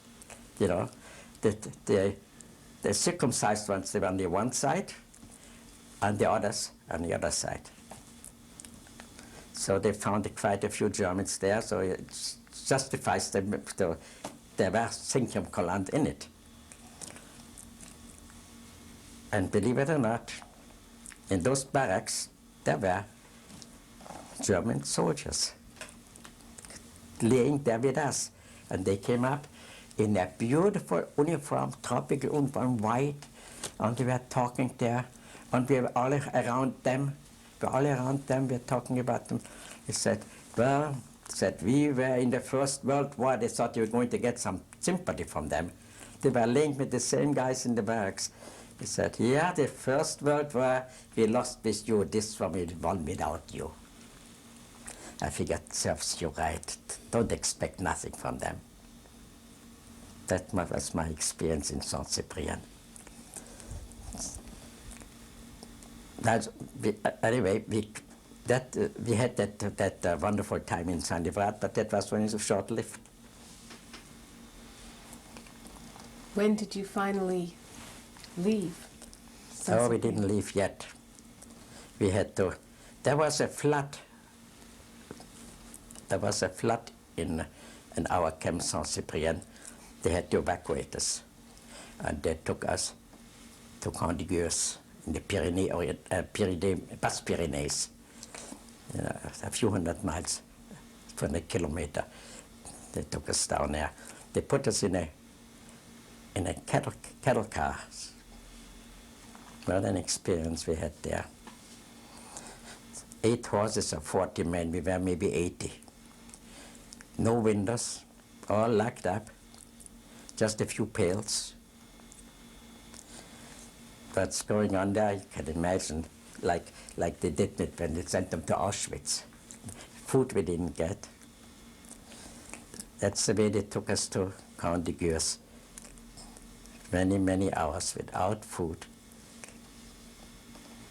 You know, the circumcised ones, they were on the one side, and the others on the other side. So they found quite a few Germans there, so it justifies them. There were Cinquième Colonne in it. And believe it or not, in those barracks, there were German soldiers laying there with us. And they came up in a beautiful uniform, tropical uniform, white, and they were talking there, and we were all around them. We were talking about them. They said, well, we were in the First World War. They thought you were going to get some sympathy from them. They were linked with the same guys in the barracks. He said, yeah, the First World War, we lost with you, this one we won without you. I figured, serves you right. Don't expect nothing from them. That was my experience in Saint-Cyprien. Anyway, we had that wonderful time in Saint-Livrade, but that was only short-lived. When did you finally leave? Oh, we didn't leave yet. We had to. There was a flood. There was a flood in our camp Saint-Cyprien. They had to evacuate us, and they took us to Condigueuse in the Pyrenees, you know, a few hundred miles from a kilometer. They took us down there. They put us in a cattle car. What an experience we had there. 8 horses or 40 men, we were maybe 80. No windows, all locked up, just a few pails. What's going on there, you can imagine, like they did it when they sent them to Auschwitz. Food we didn't get. That's the way they took us to Condigueuse. Many, many hours without food,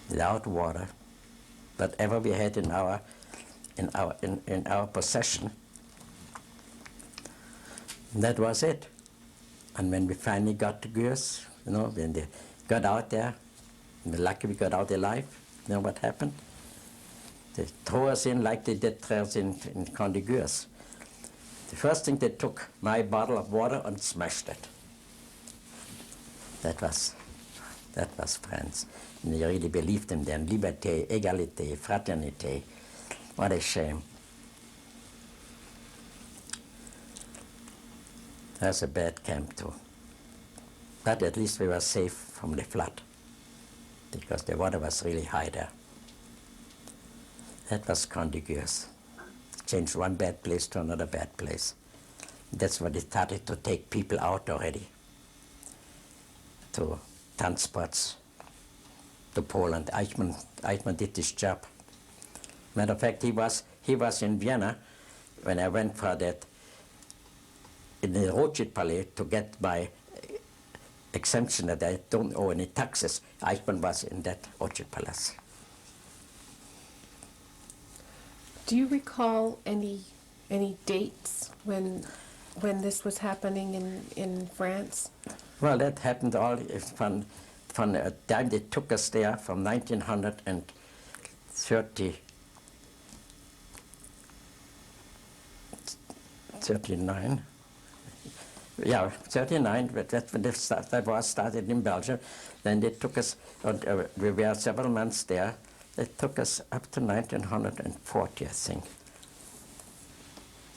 without water. Whatever we had in our possession, that was it. And when we finally got to Guers, you know, when they got out there, we're lucky we got out alive. You know what happened? They threw us in like they did throw us in Condigures. The first thing, they took my bottle of water and smashed it. That was France. And they really believed in them. Liberté, égalité, fraternité. What a shame. That's a bad camp too. But at least we were safe from the flood, because the water was really high there. That was contiguous. Changed one bad place to another bad place. That's when they started to take people out already, to transports to Poland. Eichmann did this job. Matter of fact, he was in Vienna when I went for that, in the Rothschild Palais, to get my exemption that I don't owe any taxes. Eichmann was in that Rothschild Palace. Do you recall any dates when this was happening in France? Well, that happened all from the time they took us there, from 1939. Yeah, 39, but that's when that was started in Belgium. Then they took us, we were several months there. They took us up to 1940, I think,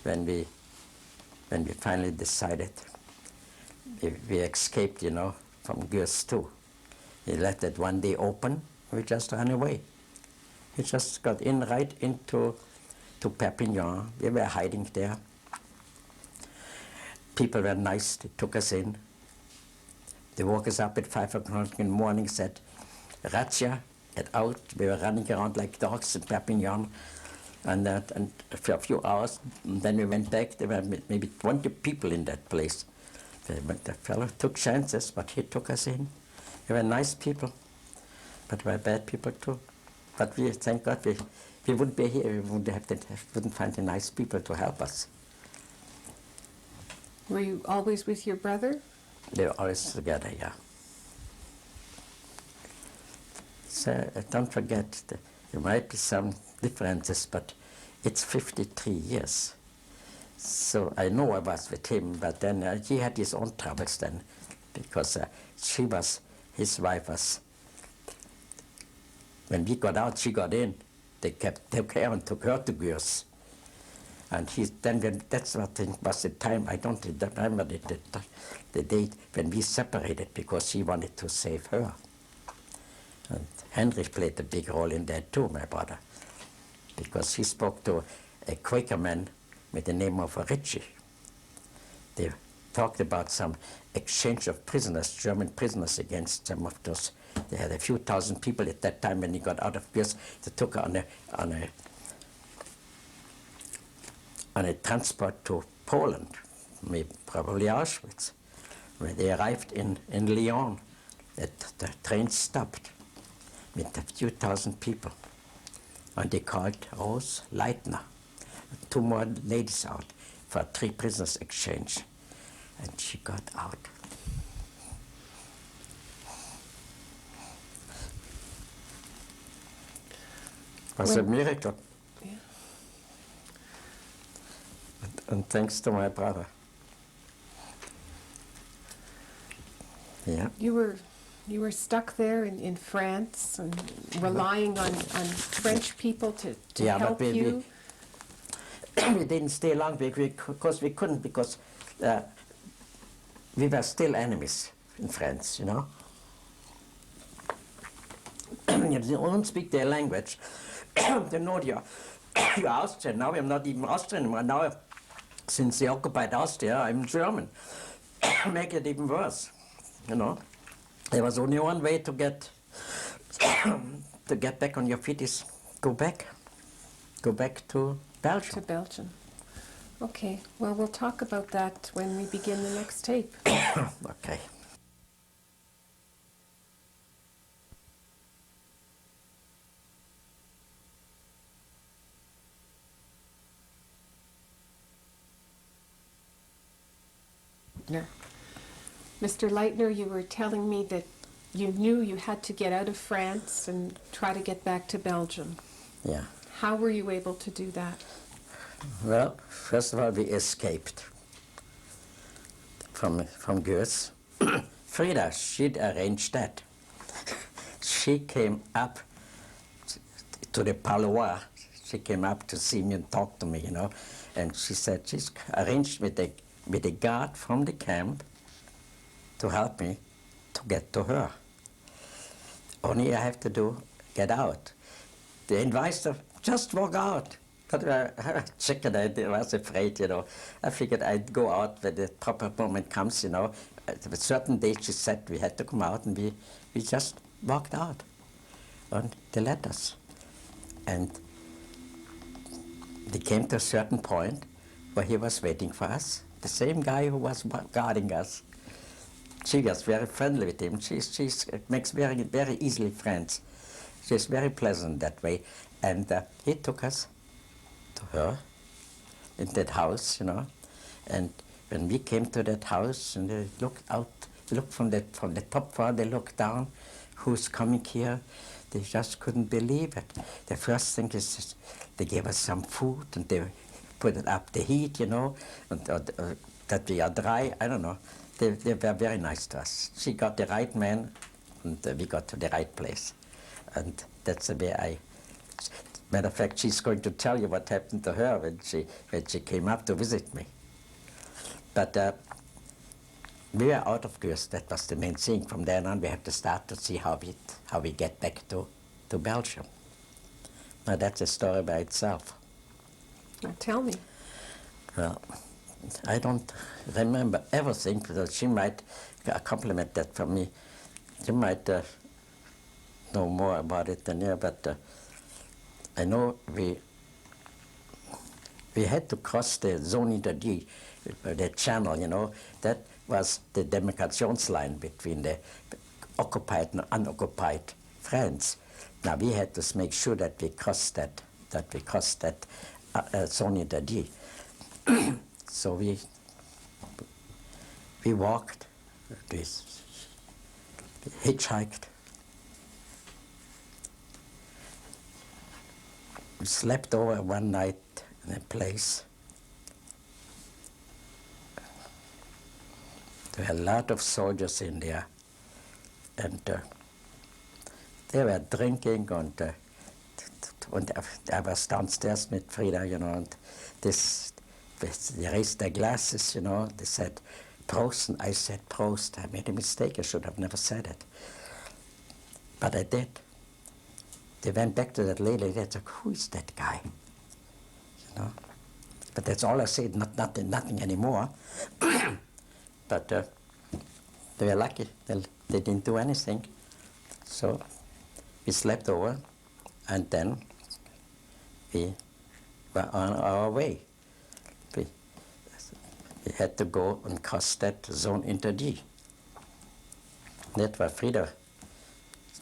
when we finally decided we escaped, you know, from Gurs too. He left it one day open. We just ran away. We just got in right into Perpignan. We were hiding there. People were nice. They took us in. They woke us up at 5 o'clock in the morning, said, "Razzia, get out." We were running around like dogs in Perpignan. And for a few hours, and then we went back. There were maybe 20 people in that place. The fellow took chances, but he took us in. They were nice people, but we were bad people too. But we, thank God, we wouldn't be here. We wouldn't find the nice people to help us. Were you always with your brother? They were always together, yeah. So don't forget, there might be some differences, but it's 53 years. So I know I was with him, but then he had his own troubles then, because his wife was, when we got out, she got in. They took care and took her to Gurs. And that's what I think was the time, I don't remember the date when we separated, because he wanted to save her. And Heinrich played a big role in that too, my brother, because he spoke to a Quaker man with the name of Ritchie. They talked about some exchange of prisoners, German prisoners, against some of those. They had a few thousand people at that time when he got out of Gurs. They took her on a transport to Poland, maybe probably Auschwitz. When they arrived in Lyon, the train stopped with a few thousand people. And they called Rose Leitner, 2 more ladies out for 3 prisoners exchange. And she got out. It was a miracle. Yeah. And thanks to my brother. Yeah. You were stuck there in France and relying on French people to help you? We didn't stay long because we couldn't, because we were still enemies in France, you know. You don't speak their language. They know you're Austrian. Now I'm not even Austrian anymore. Now, since they occupied Austria, I'm German. Make it even worse, you know. There was only one way to get back on your feet, is go back to Belgium. To Belgium. Okay, well, we'll talk about that when we begin the next tape. Okay. Mr. Leitner, you were telling me that you knew you had to get out of France and try to get back to Belgium. Yeah. How were you able to do that? Well, first of all, we escaped from Goethe. Frida, she'd arranged that. She came up to the Palois. She came up to see me and talk to me, you know. And she said she's arranged with the guard from the camp to help me to get to her. Only I have to get out. They advised her, just walk out. But chicken, I was afraid, you know. I figured I'd go out when the proper moment comes, you know. At a certain date, she said we had to come out, and we just walked out. And they let us. And they came to a certain point where he was waiting for us. The same guy who was guarding us. She was very friendly with him. She makes very, very easily friends. She's very pleasant that way. And he took us to her in that house, you know. And when we came to that house and they looked out, looked from the top floor, they looked down, who's coming here? They just couldn't believe it. The first thing is they gave us some food and they put it up the heat, you know, and that we are dry, I don't know. They were very nice to us. She got the right man and we got to the right place. And that's the way matter of fact, she's going to tell you what happened to her when she came up to visit me. But we were out of course. That was the main thing. From then on, we have to start to see how we get back to Belgium. Now that's a story by itself. Now tell me. Well, I don't remember everything, because she might compliment that from me. She might know more about it than you, but I know we had to cross the zone interdit, the channel, you know. That was the demarcationsline between the occupied and unoccupied France. Now we had to make sure that we crossed that zone interdit. So we walked, we hitchhiked, we slept over one night in a place. There were a lot of soldiers in there, and they were drinking, and I was downstairs with Frida, you know, and they raised their glasses, you know. They said, Prost, and I said, Prost. I made a mistake. I should have never said it. But I did. They went back to that lady. They said, who is that guy? You know. But that's all I said, nothing anymore. But they were lucky. They didn't do anything. So we slept over, and then we were on our way. We had to go and cross that zone interdit. That's what Frida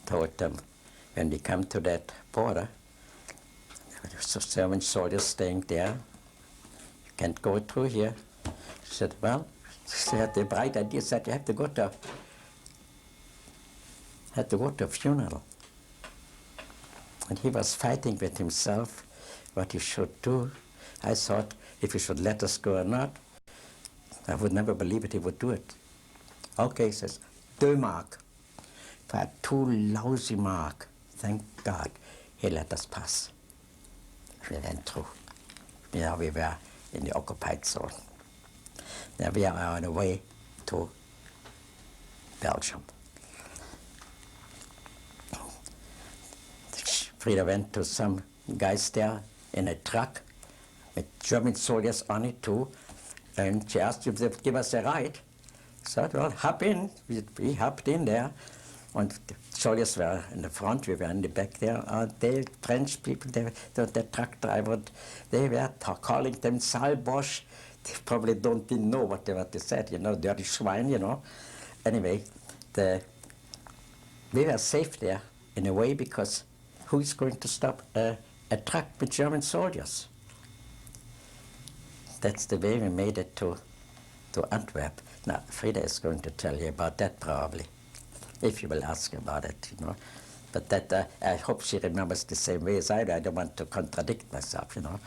told them. When we come to that border, there were 7 soldiers staying there. You can't go through here. She said, well, she had the bright idea, said you have to go to a funeral. And he was fighting with himself what he should do. I thought if he should let us go or not. I would never believe it, he would do it. Okay, he says, 2 mark. For 2 lousy mark. Thank God he let us pass. We went through. Now we were in the occupied zone. Now we are on the way to Belgium. Frida went to some guys there in a truck with German soldiers on it too. And she asked if they would give us a ride. So I said, well, hop in. We hopped in there. And the soldiers were in the front, we were in the back there. The French people, the truck driver, they were calling them Salbosch. They probably didn't know what they said, you know, dirty swine, you know. Anyway, we were safe there in a way, because who is going to stop a truck with German soldiers? That's the way we made it to Antwerp. Now, Frida is going to tell you about that probably. if you will ask about it, you know. But that, I hope she remembers the same way as I do. I don't want to contradict myself, you know.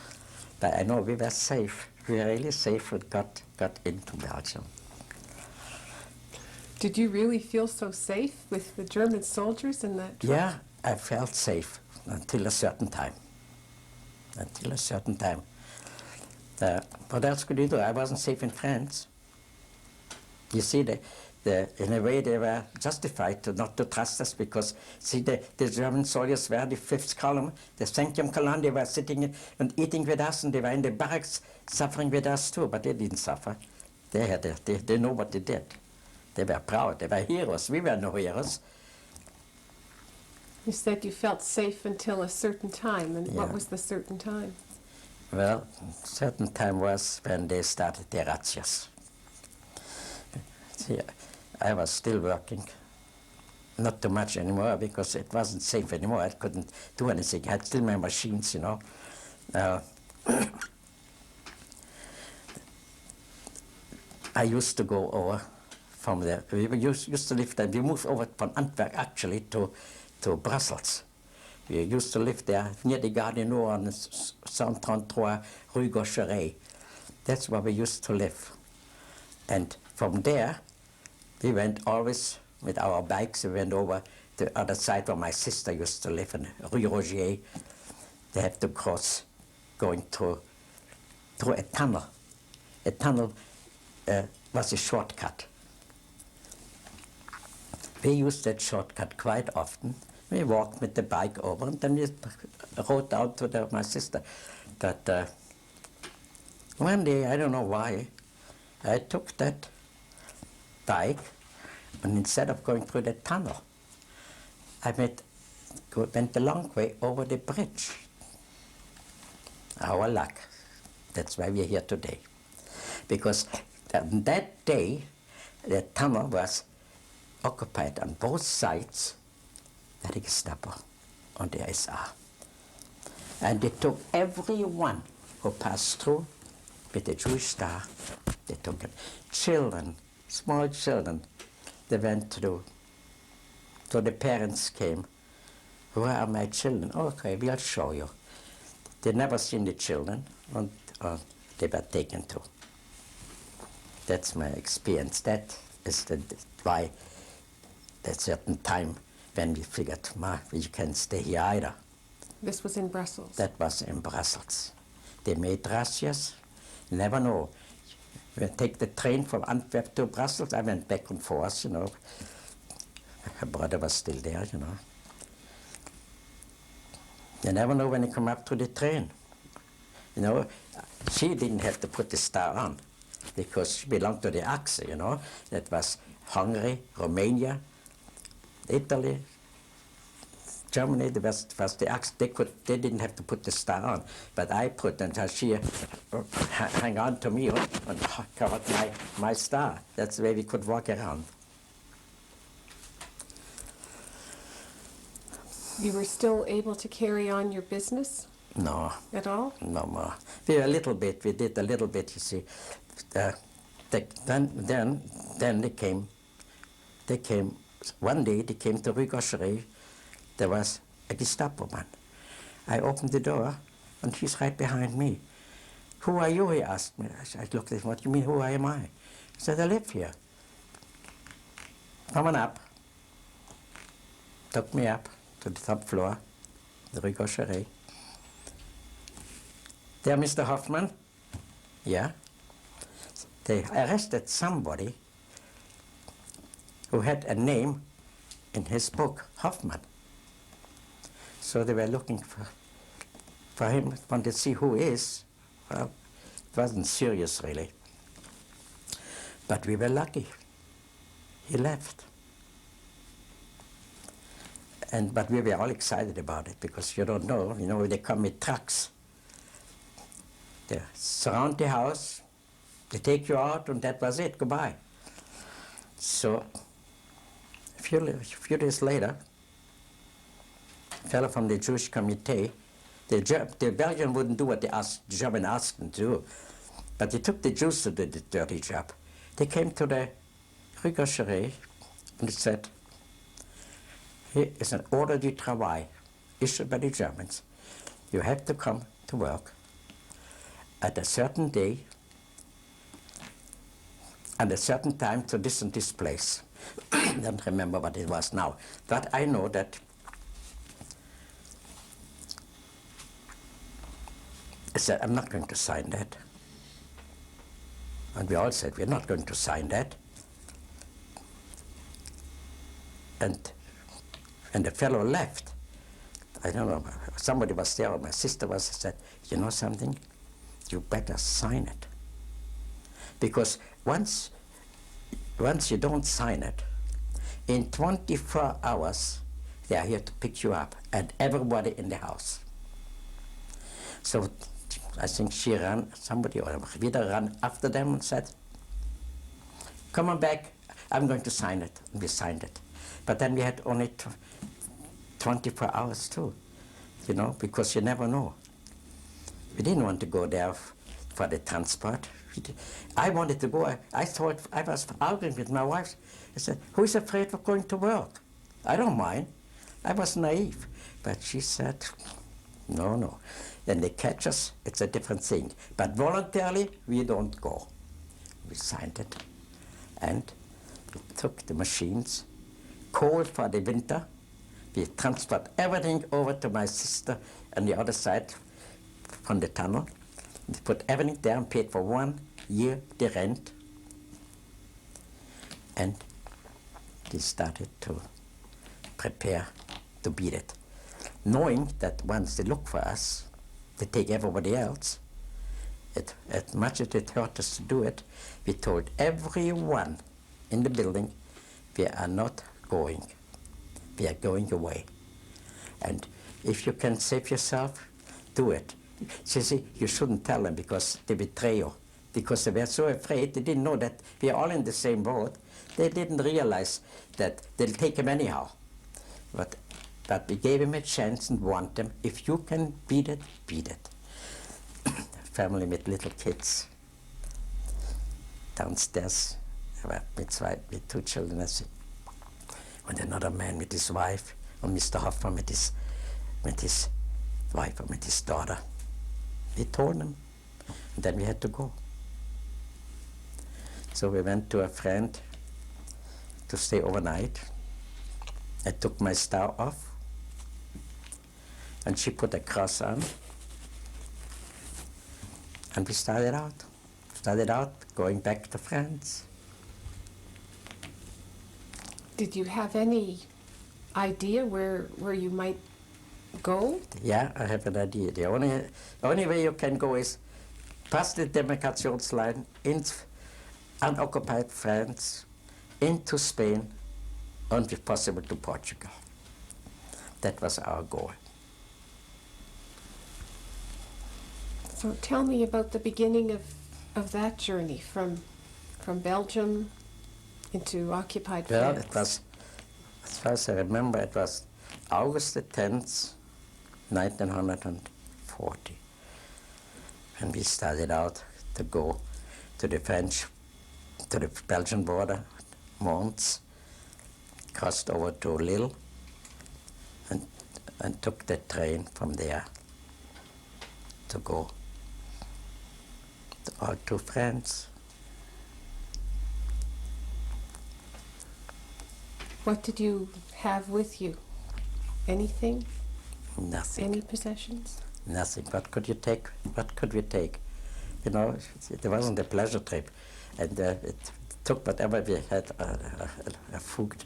But I know we were safe. We were really safe and got into Belgium. Did you really feel so safe with the German soldiers in that truck? Yeah, I felt safe until a certain time. Until a certain time. What else could you do? I wasn't safe in France. You see, in a way they were justified not to trust us because, see, the German soldiers were the fifth column, the 5th column, they were sitting and eating with us, and they were in the barracks suffering with us too, but they didn't suffer. They know what they did. They were proud, they were heroes. We were no heroes. You said you felt safe until a certain time, and what Yeah. was the certain time? Well, certain time was when they started their razzias. See, I was still working, not too much anymore because it wasn't safe anymore. I couldn't do anything. I had still my machines, you know. I used to go over from there. We used to live there. We moved over from Antwerp actually to Brussels. We used to live there near the Gare du Nord on 133 Rue Gaucheret. That's where we used to live. And from there, we went always with our bikes. We went over to the other side where my sister used to live in Rue Rogier. They had to cross going through a tunnel. A tunnel was a shortcut. We used that shortcut quite often. We walked with the bike over, and then we rode down to my sister. But one day, I don't know why, I took that bike, and instead of going through the tunnel, I went the long way over the bridge. Our luck. That's why we're here today. Because that day, the tunnel was occupied on both sides by the Gestapo and the SA. And they took everyone who passed through with the Jewish star. They took it. Children, small children, they went through. So the parents came. Where are my children? Okay, we'll show you. They never seen the children, and they were taken to. That's my experience. That is why at a certain time when we figured, we can't stay here either. This was in Brussels. That was in Brussels. They made razzias. You never know. We take the train from Antwerp to Brussels. I went back and forth, you know. Her brother was still there, you know. You never know when you come up to the train. You know, she didn't have to put the star on because she belonged to the Axe, you know. That was Hungary, Romania, Italy, Germany. That was the Axe. They didn't have to put the star on, but I put, and she hung on to me and covered my star. That's the way we could walk around. You were still able to carry on your business No, at all? no more. We did a little bit, you see. Then they came, one day they came to Rue Gaucheret. There was a Gestapo man. I opened the door, and he's right behind me. Who are you, he asked me. I looked at him, what do you mean, who am I? He said, I live here. Come on up. Took me up to the top floor, the Rue Gaucheret. There, Mr. Hoffman? Yeah? They arrested somebody who had a name in his book, Hoffman. So they were looking for him, wanted to see who he is. Well, it wasn't serious, really. But we were lucky. He left. But we were all excited about it because you don't know, you know, they come with trucks. They surround the house, they take you out, and that was it, goodbye. So, a few days later, a fellow from the Jewish committee, the Belgian wouldn't do what the German asked them to do, but they took the Jews to do the dirty job. They came to the Rue Gaucheret and said, Here is an order du travail issued by the Germans. You have to come to work at a certain day and a certain time to this and this place. I don't remember what it was now. But I know that I said, I'm not going to sign that. And we all said, we're not going to sign that. And the fellow left. I don't know, somebody was there, or my sister was, said, you know something? You better sign it. Because once you don't sign it, in 24 hours, they are here to pick you up, and everybody in the house. So I think she ran, somebody or wieder ran after them and said, come on back, I'm going to sign it. And we signed it. But then we had only 24 hours too, you know, because you never know. We didn't want to go there for the transport. I wanted to go. I thought, I was arguing with my wife. I said, who is afraid of going to work? I don't mind. I was naive. But she said, no, no. When they catch us, it's a different thing. But voluntarily, we don't go. We signed it. And we took the machines, cold for the winter. We transferred everything over to my sister on the other side from the tunnel. We put everything there and paid for 1 year the rent. And they started to prepare to beat it. Knowing that once they look for us, they take everybody else. As much as it hurt us to do it, we told everyone in the building, we are not going. We are going away. And if you can save yourself, do it. You see, you shouldn't tell them because they betray you. Because they were so afraid, they didn't know that we are all in the same boat. They didn't realize that they'll take him anyhow. But we gave him a chance and warned them, if you can beat it, beat it. Family with little kids. Downstairs, with 2 children, I think. And another man with his wife, and Mr. Hoffman with his wife and with his daughter. We told them, and then we had to go. So we went to a friend to stay overnight. I took my star off, and she put a cross on, and we started out going back to France. Did you have any idea where you might go? Yeah, I have an idea. The only way you can go is past the demarkationsline in unoccupied France, into Spain, and if possible to Portugal. That was our goal. So tell me about the beginning of that journey from Belgium into occupied Well, France. it was, as far as I remember, it was August the 10th, 1940. And we started out to go to the Belgian border, Mons, crossed over to Lille, and took the train from there to go to France. What did you have with you? Anything? Nothing. Any possessions? Nothing. What could you take? What could we take? You know, it wasn't a pleasure trip. And it took whatever we had, a food,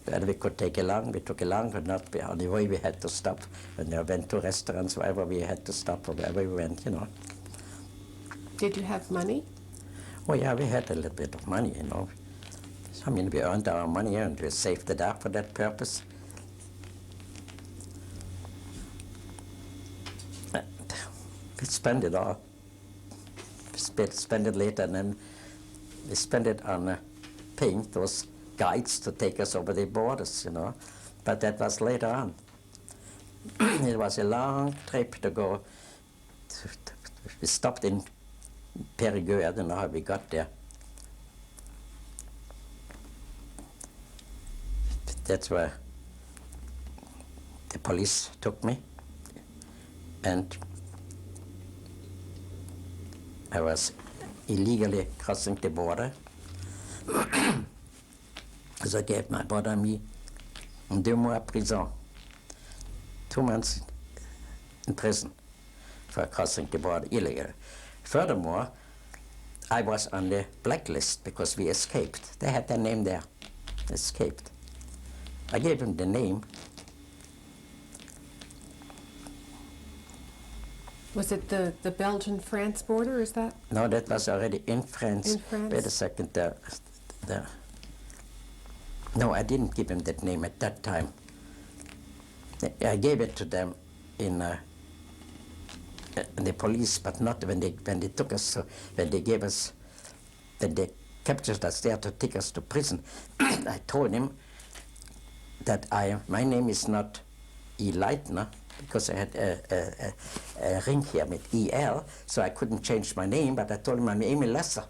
and we could take along. We took along, but not on the way we had to stop. When we went to restaurants, wherever we had to stop, or wherever we went, you know. Did you have money? Oh yeah, we had a little bit of money, you know. I mean, we earned our money and we saved it up for that purpose. And we spent it all. We spent it later, and then we spent it on paying those guides to take us over the borders, you know. But that was later on. It was a long trip to go. We stopped in Périgueux. I don't know how we got there. That's where police took me, and I was illegally crossing the border. So I gave my brother and me 2 mois à prison, 2 months in prison for crossing the border illegally. Furthermore, I was on the blacklist because we escaped. They had their name there, escaped. I gave him the name. Was it the Belgian-France border, is that? No, that was already in France. In France? Wait a second. No, I didn't give him that name at that time. I gave it to them in the police, but not when they took us. When they captured us there to take us to prison. I told him that my name is not E. Leitner, because I had a ring here with EL, so I couldn't change my name, but I told him I'm Emil Lesser.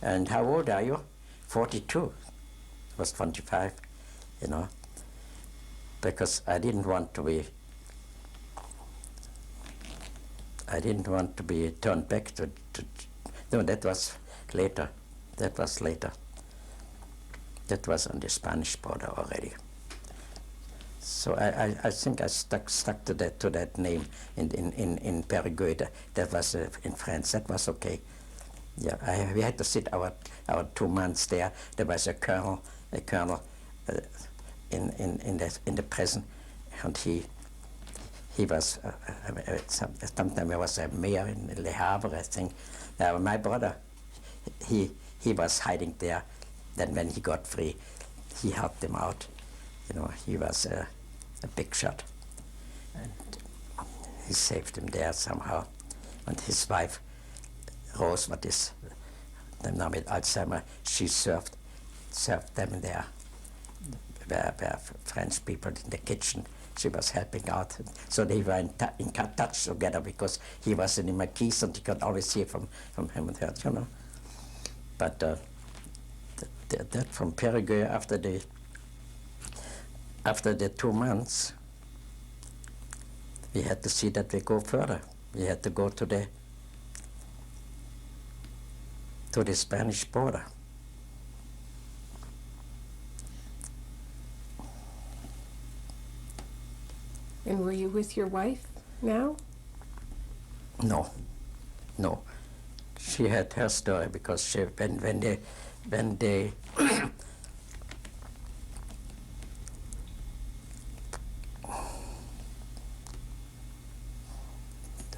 And how old are you? 42. I was 25, you know, because I didn't want to be turned back to no, that was later. That was later. That was on the Spanish border already. So I think I stuck to that name in Périgueux. That was in France. That was okay. Yeah, we had to sit our 2 months there. There was a colonel in the prison, and he was sometimes he was a mayor in Le Havre, I think. My brother, he was hiding there. Then when he got free, he helped him out. You know, he was a big shot, and he saved him there somehow. And his wife, Rose, what is now with Alzheimer, she served them there. Were French people in the kitchen. She was helping out. So they were in touch together because he was in the Marquise and he could always hear from him and her, you know. But that from Périgueux, after the 2 months, we had to see that we go further. We had to go to the Spanish border. And were you with your wife now? No. She had her story because when they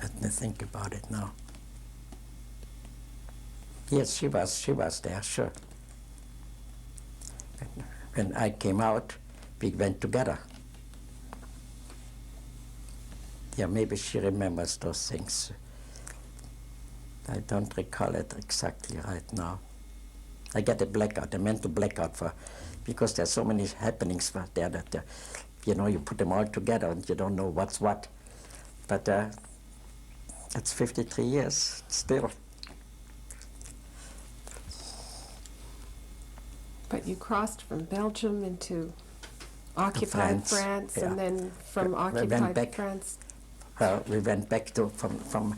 let me think about it now. Yes, she was there, sure. When I came out, we went together. Yeah, maybe she remembers those things. I don't recall it exactly right now. I get a blackout, a mental blackout because there's so many happenings there that, you know, you put them all together and you don't know what's what. But that's 53 years still. But you crossed from Belgium into occupied France, yeah. and then from occupied France. We went back to from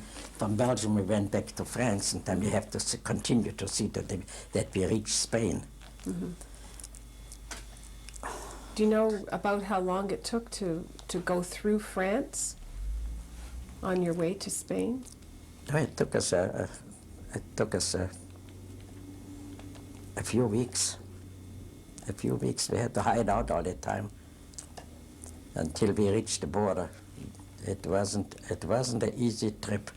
Belgium. We went back to France, and then we have to continue to see that we reach Spain. Mm-hmm. Do you know about how long it took to go through France on your way to Spain? No, it took us a few weeks. A few weeks. We had to hide out all the time until we reached the border. It wasn't an easy trip.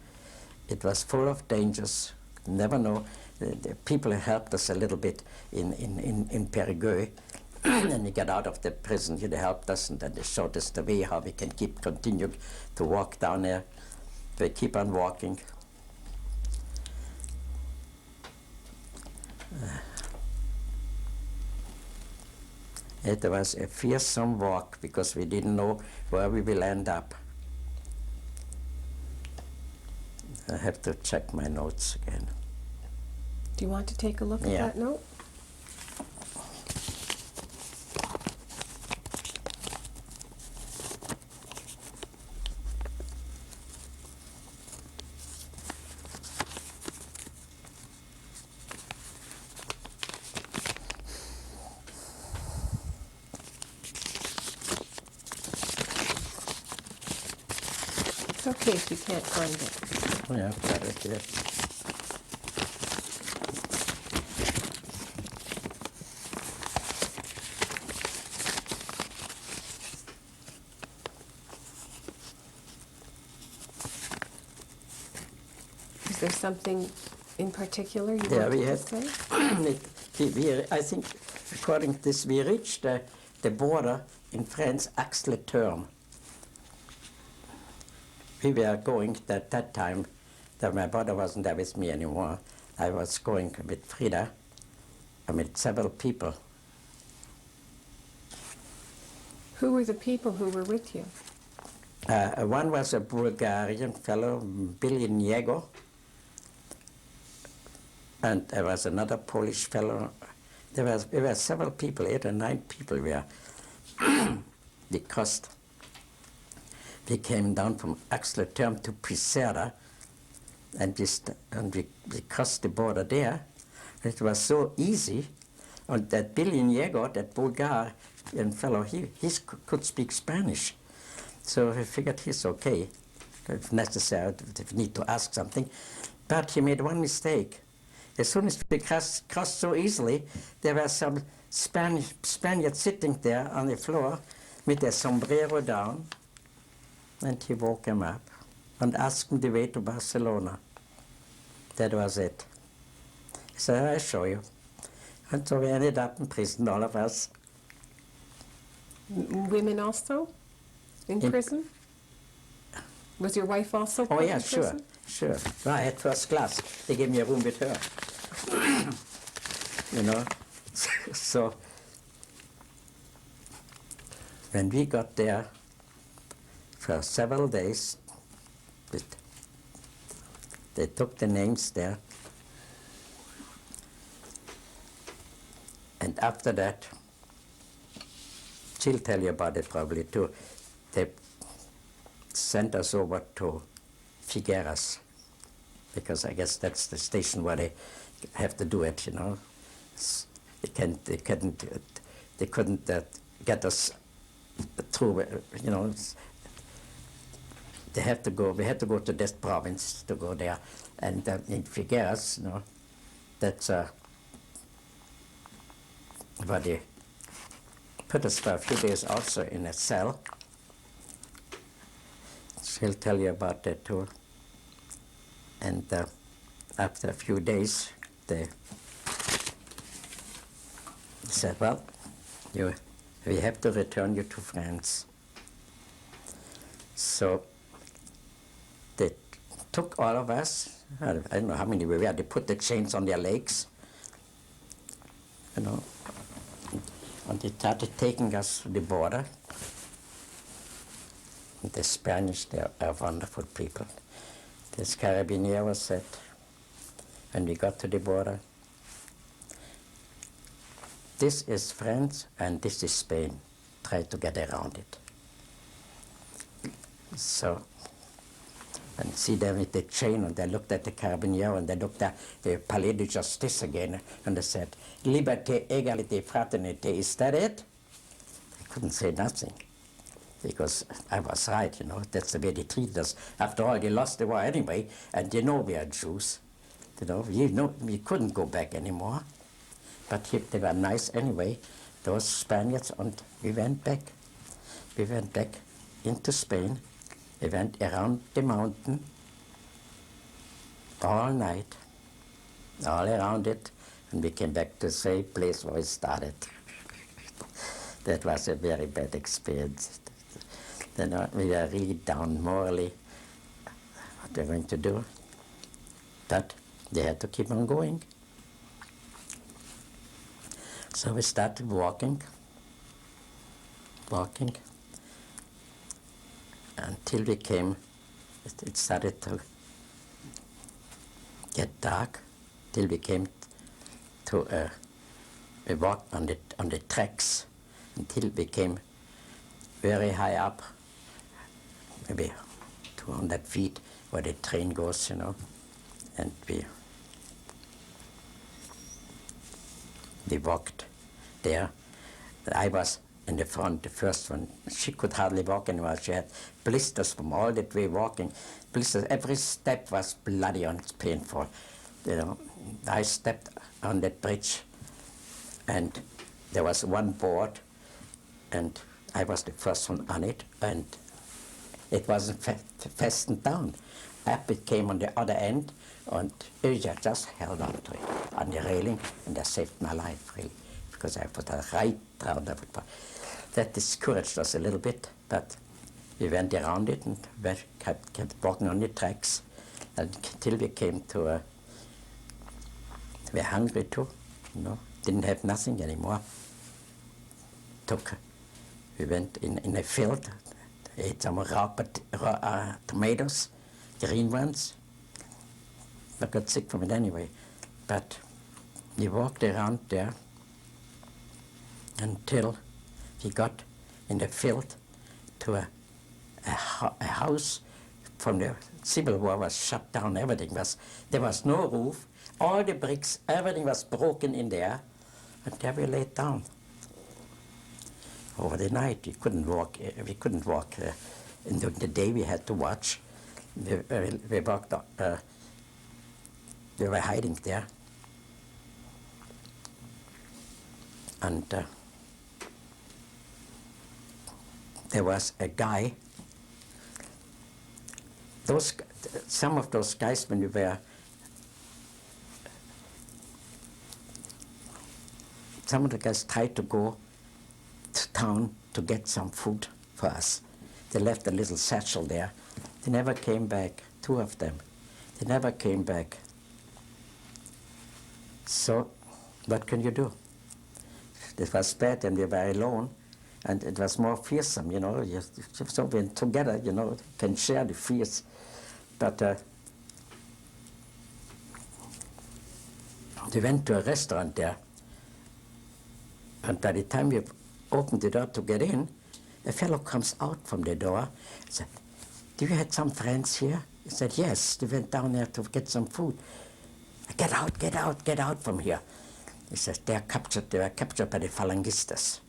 It was full of dangers. Never know. The people helped us a little bit in Périgueux. And we got out of the prison. They helped us, and then they showed us the way how we can continue to walk down there. They keep on walking. It was a fearsome walk because we didn't know where we will end up. I have to check my notes again. Do you want to take a look at that note? okay if you can't find it. Yeah, got it here. Is there something in particular you Yeah, we wanted to had, say? I think, according to this, we reached the border in France, Axe-le-Terme. We were going at that time, that my brother wasn't there with me anymore. I was going with Frida and with several people. Who were the people who were with you? One was a Bulgarian fellow, Billy Niego, and there was another Polish fellow. There were several people, 8 or 9 people were. We crossed. We came down from Axe-le-Terme to Prisera, and we crossed the border there. It was so easy, and that Billy Niego, that Bulgarian fellow, he could speak Spanish. So I figured he's okay, if necessary, if we need to ask something. But he made one mistake. As soon as we crossed so easily, there were some Spaniards sitting there on the floor with their sombrero down, and he woke him up and asked him the way to Barcelona. That was it. He said, I'll show you. And so we ended up in prison, all of us. Women also in prison? Was your wife also put Oh yeah, in prison? sure. No, I had first class. They gave me a room with her. You know, so when we got there for several days, they took the names there, and after that, she'll tell you about it probably too. They sent us over to Figueras, because I guess that's the station where they have to do it, you know. They couldn't get us through, you know. We had to go to this province to go there, and in Figueras, you know, that's where they put us for a few days also in a cell. She'll tell you about that too. And after a few days, they said, well, we have to return you to France. So they took all of us, I don't know how many we were, they put the chains on their legs, you know, and they started taking us to the border. And the Spanish, they are wonderful people. This carabinier said, when we got to the border, this is France and this is Spain. Try to get around it. So, and see them with the chain, and they looked at the carabinier, and they looked at the Palais de Justice again, and they said, Liberté, égalité, fraternité, is that it? They couldn't say nothing, because I was right, you know, that's the way they treated us. After all, they lost the war anyway, and you know we are Jews. You know, we couldn't go back anymore. But they were nice anyway, those Spaniards, and we went back. We went back into Spain. We went around the mountain all night, all around it, and we came back to the same place where we started. That was a very bad experience. Then we were really down morally, what they're going to do. But they had to keep on going. So we started walking, until we came, it started to get dark, till we came to a walk on the tracks, until we came very high up, maybe 200 feet, where the train goes, you know, and we walked there. I was in the front, the first one. She could hardly walk anymore. She had blisters from all that way walking. Blisters, every step was bloody and it's painful. You know, I stepped on that bridge and there was one board and I was the first one on it and it wasn't fastened down. Up it came on the other end and I just held on to it on the railing and that saved my life really because I put a right round the football. That discouraged us a little bit, but we went around it and kept walking on the tracks until we came to we were hungry too, you know, didn't have nothing anymore. We went in a field, ate some raw tomatoes, green ones. I got sick from it anyway. But we walked around there until we got in the field to a house from the Civil War was shut down, everything was, there was no roof, all the bricks, everything was broken in there, and there we laid down. Over the night, we couldn't walk. In the day we had to watch. We walked. We were hiding there, and there was a guy. Some of those guys, when we were, some of the guys tried to go to town to get some food for us. They left a little satchel there. They never came back, 2 of them. They never came back. So, what can you do? It was bad and we were alone, and it was more fearsome, you know. So when together, you know, can share the fears. But we went to a restaurant there, and by the time we opened the door to get in, a fellow comes out from the door and said, "Do you have some friends here?" He said, "Yes, they went down there to get some food." "Get out, get out, get out from here." He says, they were captured by the Falangistas.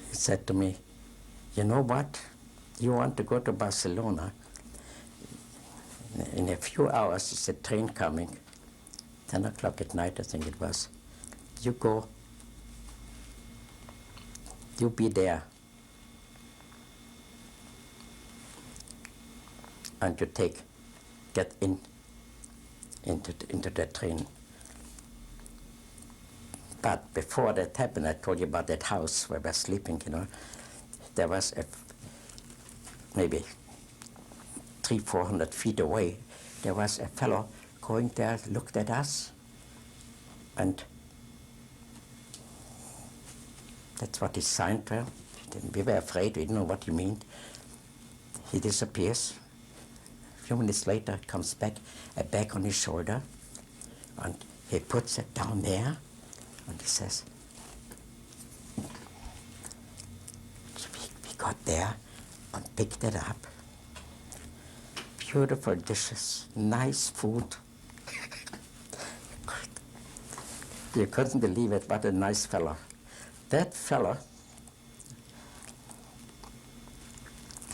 He said to me, "You know what? You want to go to Barcelona? In a few hours, there's a train coming, 10 o'clock at night, I think it was. You go, you be there, and you get into the train." But before that happened, I told you about that house where we were sleeping, you know. There was maybe 300-400 feet away, there was a fellow going there, looked at us, and that's what he signed to. We were afraid, we didn't know what he meant. He disappears. A few minutes later, comes back, a bag on his shoulder, and he puts it down there, and he says, we got there and picked it up. Beautiful dishes, nice food. You couldn't believe it, what a nice fellow. That fellow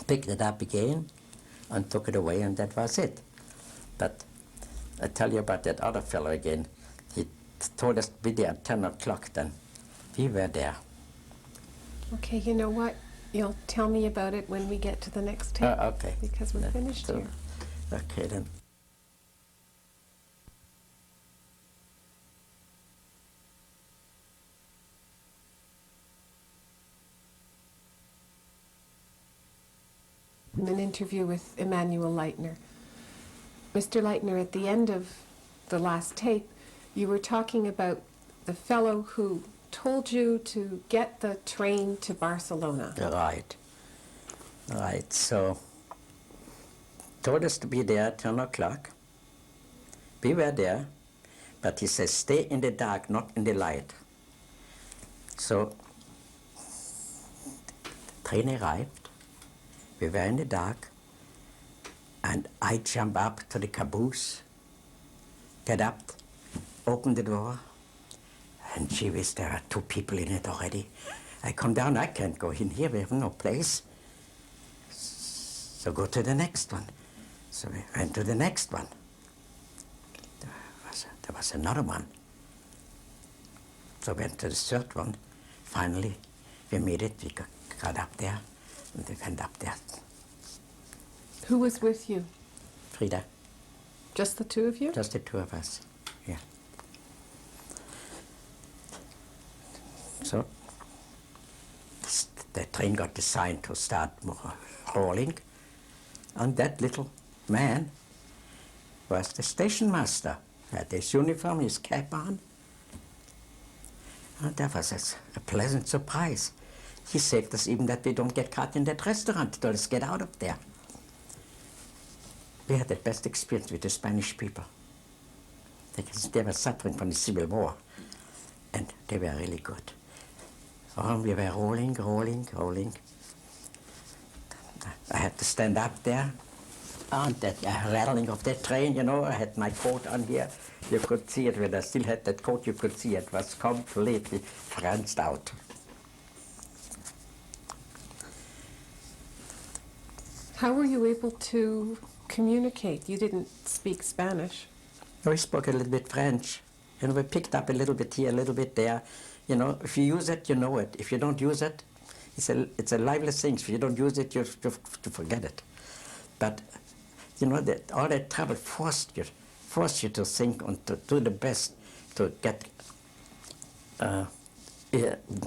picked it up again and took it away, and that was it. But I tell you about that other fellow again. He told us to be there at 10 o'clock then. We were there. Okay, you know what? You'll tell me about it when we get to the next tape. Okay. Because we're finished So, here. okay then. An interview with Emanuel Leitner. Mr. Leitner, at the end of the last tape, you were talking about the fellow who told you to get the train to Barcelona. Right. Right. So, told us to be there at 10 o'clock. We were there, but he says, stay in the dark, not in the light. So, the train arrived. We were in the dark, And I jump up to the caboose, get up, open the door, and gee whiz, there are 2 people in it already. I come down, I can't go in here, we have no place. So go to the next one. So we went to the next one. There was another one. So went to the 3rd one. Finally, we made it, we got up there, and we went up there. Who was with you? Frida, Just the 2 of you? just the 2 of us, yeah. So the train got the sign to start rolling, and that little man was the station master. Had his uniform, his cap on, and that was a pleasant surprise. He saved us even that we don't get caught in that restaurant. Let us get out of there. We had the best experience with the Spanish people. They were suffering from the Civil War, and they were really good. Oh, we were rolling, rolling, rolling. I had to stand up there, and that rattling of that train, you know, I had my coat on here. You could see it, when I still had that coat, you could see it was completely franced out. How were you able to communicate? You didn't speak Spanish. We spoke a little bit French. You know, we picked up a little bit here, a little bit there. You know, if you use it, you know it. If you don't use it, it's a liveless thing. If you don't use it, you have to forget it. But, you know, all that trouble forced you to think and to do the best to get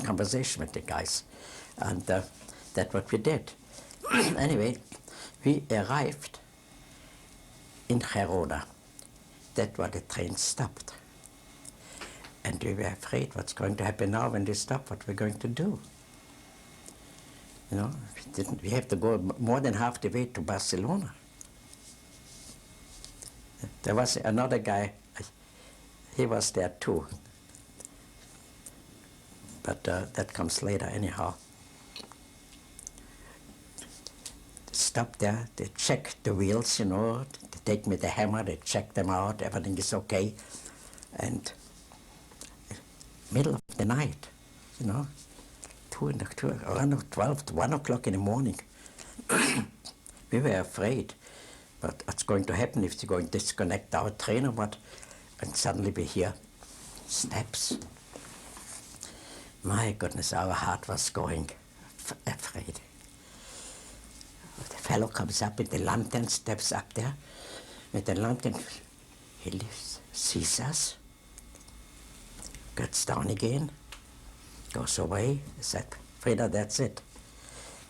conversation with the guys. And that's what we did. Anyway, we arrived in Gerona. That's where the train stopped. And we were afraid what's going to happen now when they stop, what we're going to do. You know, we have to go more than half the way to Barcelona. There was another guy, he was there too. But that comes later anyhow. Stop there, they check the wheels, you know, they take me the hammer, they check them out, everything is okay. And middle of the night, you know, around 12 to 1 o'clock in the morning. We were afraid, but what's going to happen if they're going to disconnect our train or what? And suddenly we hear steps. My goodness, our heart was going, afraid. The fellow comes up with the lantern, steps up there. With the lantern, he sees us, gets down again, goes away. He said, Frida, that's it.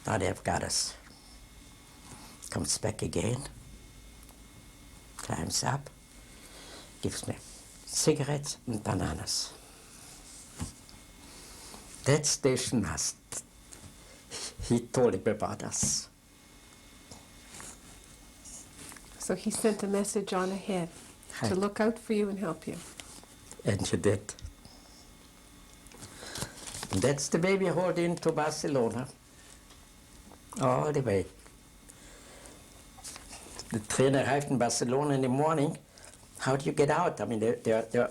Now they have got us. Comes back again, climbs up, gives me cigarettes and bananas. That station master, he told him about us. So he sent a message on ahead to look out for you and help you. And you did. And that's the way we rode into Barcelona. All the way. The train arrived in Barcelona in the morning. How do you get out? I mean, they're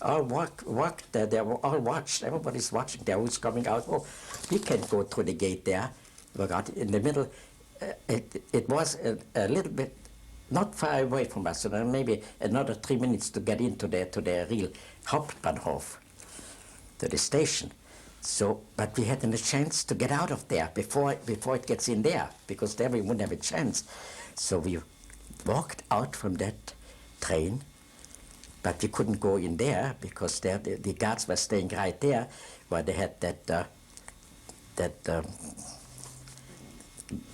all walked there. They were all watched. Everybody's watching there who's coming out. Oh, we can't go through the gate there. We got in the middle. It was a little bit not far away from Barcelona, maybe another 3 minutes to get into the real Hauptbahnhof, to the station. So, but we hadn't a chance to get out of there before it gets in there, because there we wouldn't have a chance. So we walked out from that train, but we couldn't go in there because there the guards were staying right there, where they had that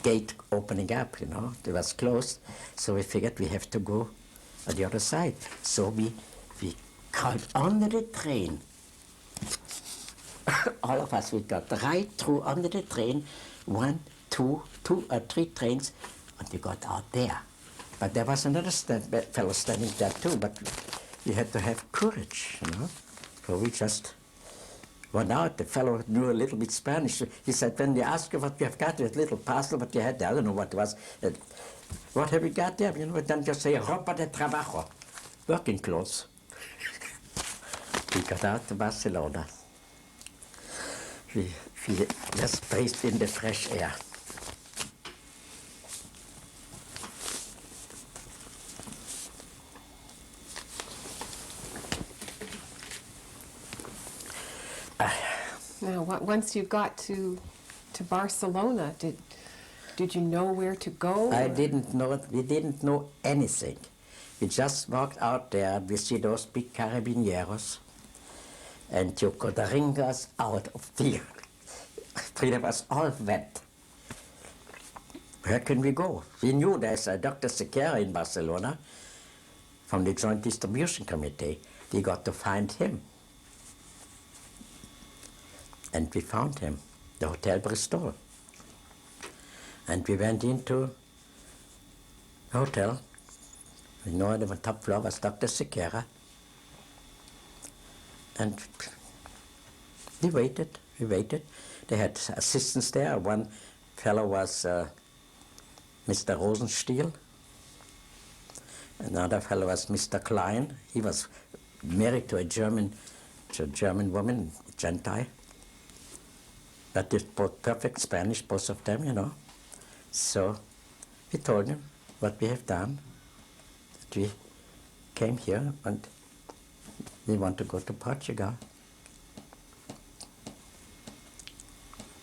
gate opening up, you know, it was closed. So we figured we have to go on the other side. So we crawled under the train. All of us, we got right through under the train, two or three trains, and we got out there. But there was another fellow standing there too, but you had to have courage, you know. So we just went out. The fellow knew a little bit Spanish. He said, when they ask you what you have got, this little parcel what you had there, I don't know what it was, What have we got there? You know, then just say ropa de trabajo, working clothes. We got out to Barcelona. We just breathed in the fresh air. Now, once you got to Barcelona, did you know where to go? I didn't know, we didn't know anything. We just walked out there, we see those big carabineros, and you could wring us out of fear. It was all wet. Where can we go? We knew there's a Dr. Sequeira in Barcelona from the Joint Distribution Committee. We got to find him. And we found him, the Hotel Bristol. And we went into the hotel. You know, the top floor was Dr. Sequeira. And we waited. They had assistants there. One fellow was Mr. Rosenstiel. Another fellow was Mr. Klein. He was married to a German woman, Gentile. But they spoke perfect Spanish, both of them, you know. So we told him what we have done, that we came here and we want to go to Portugal.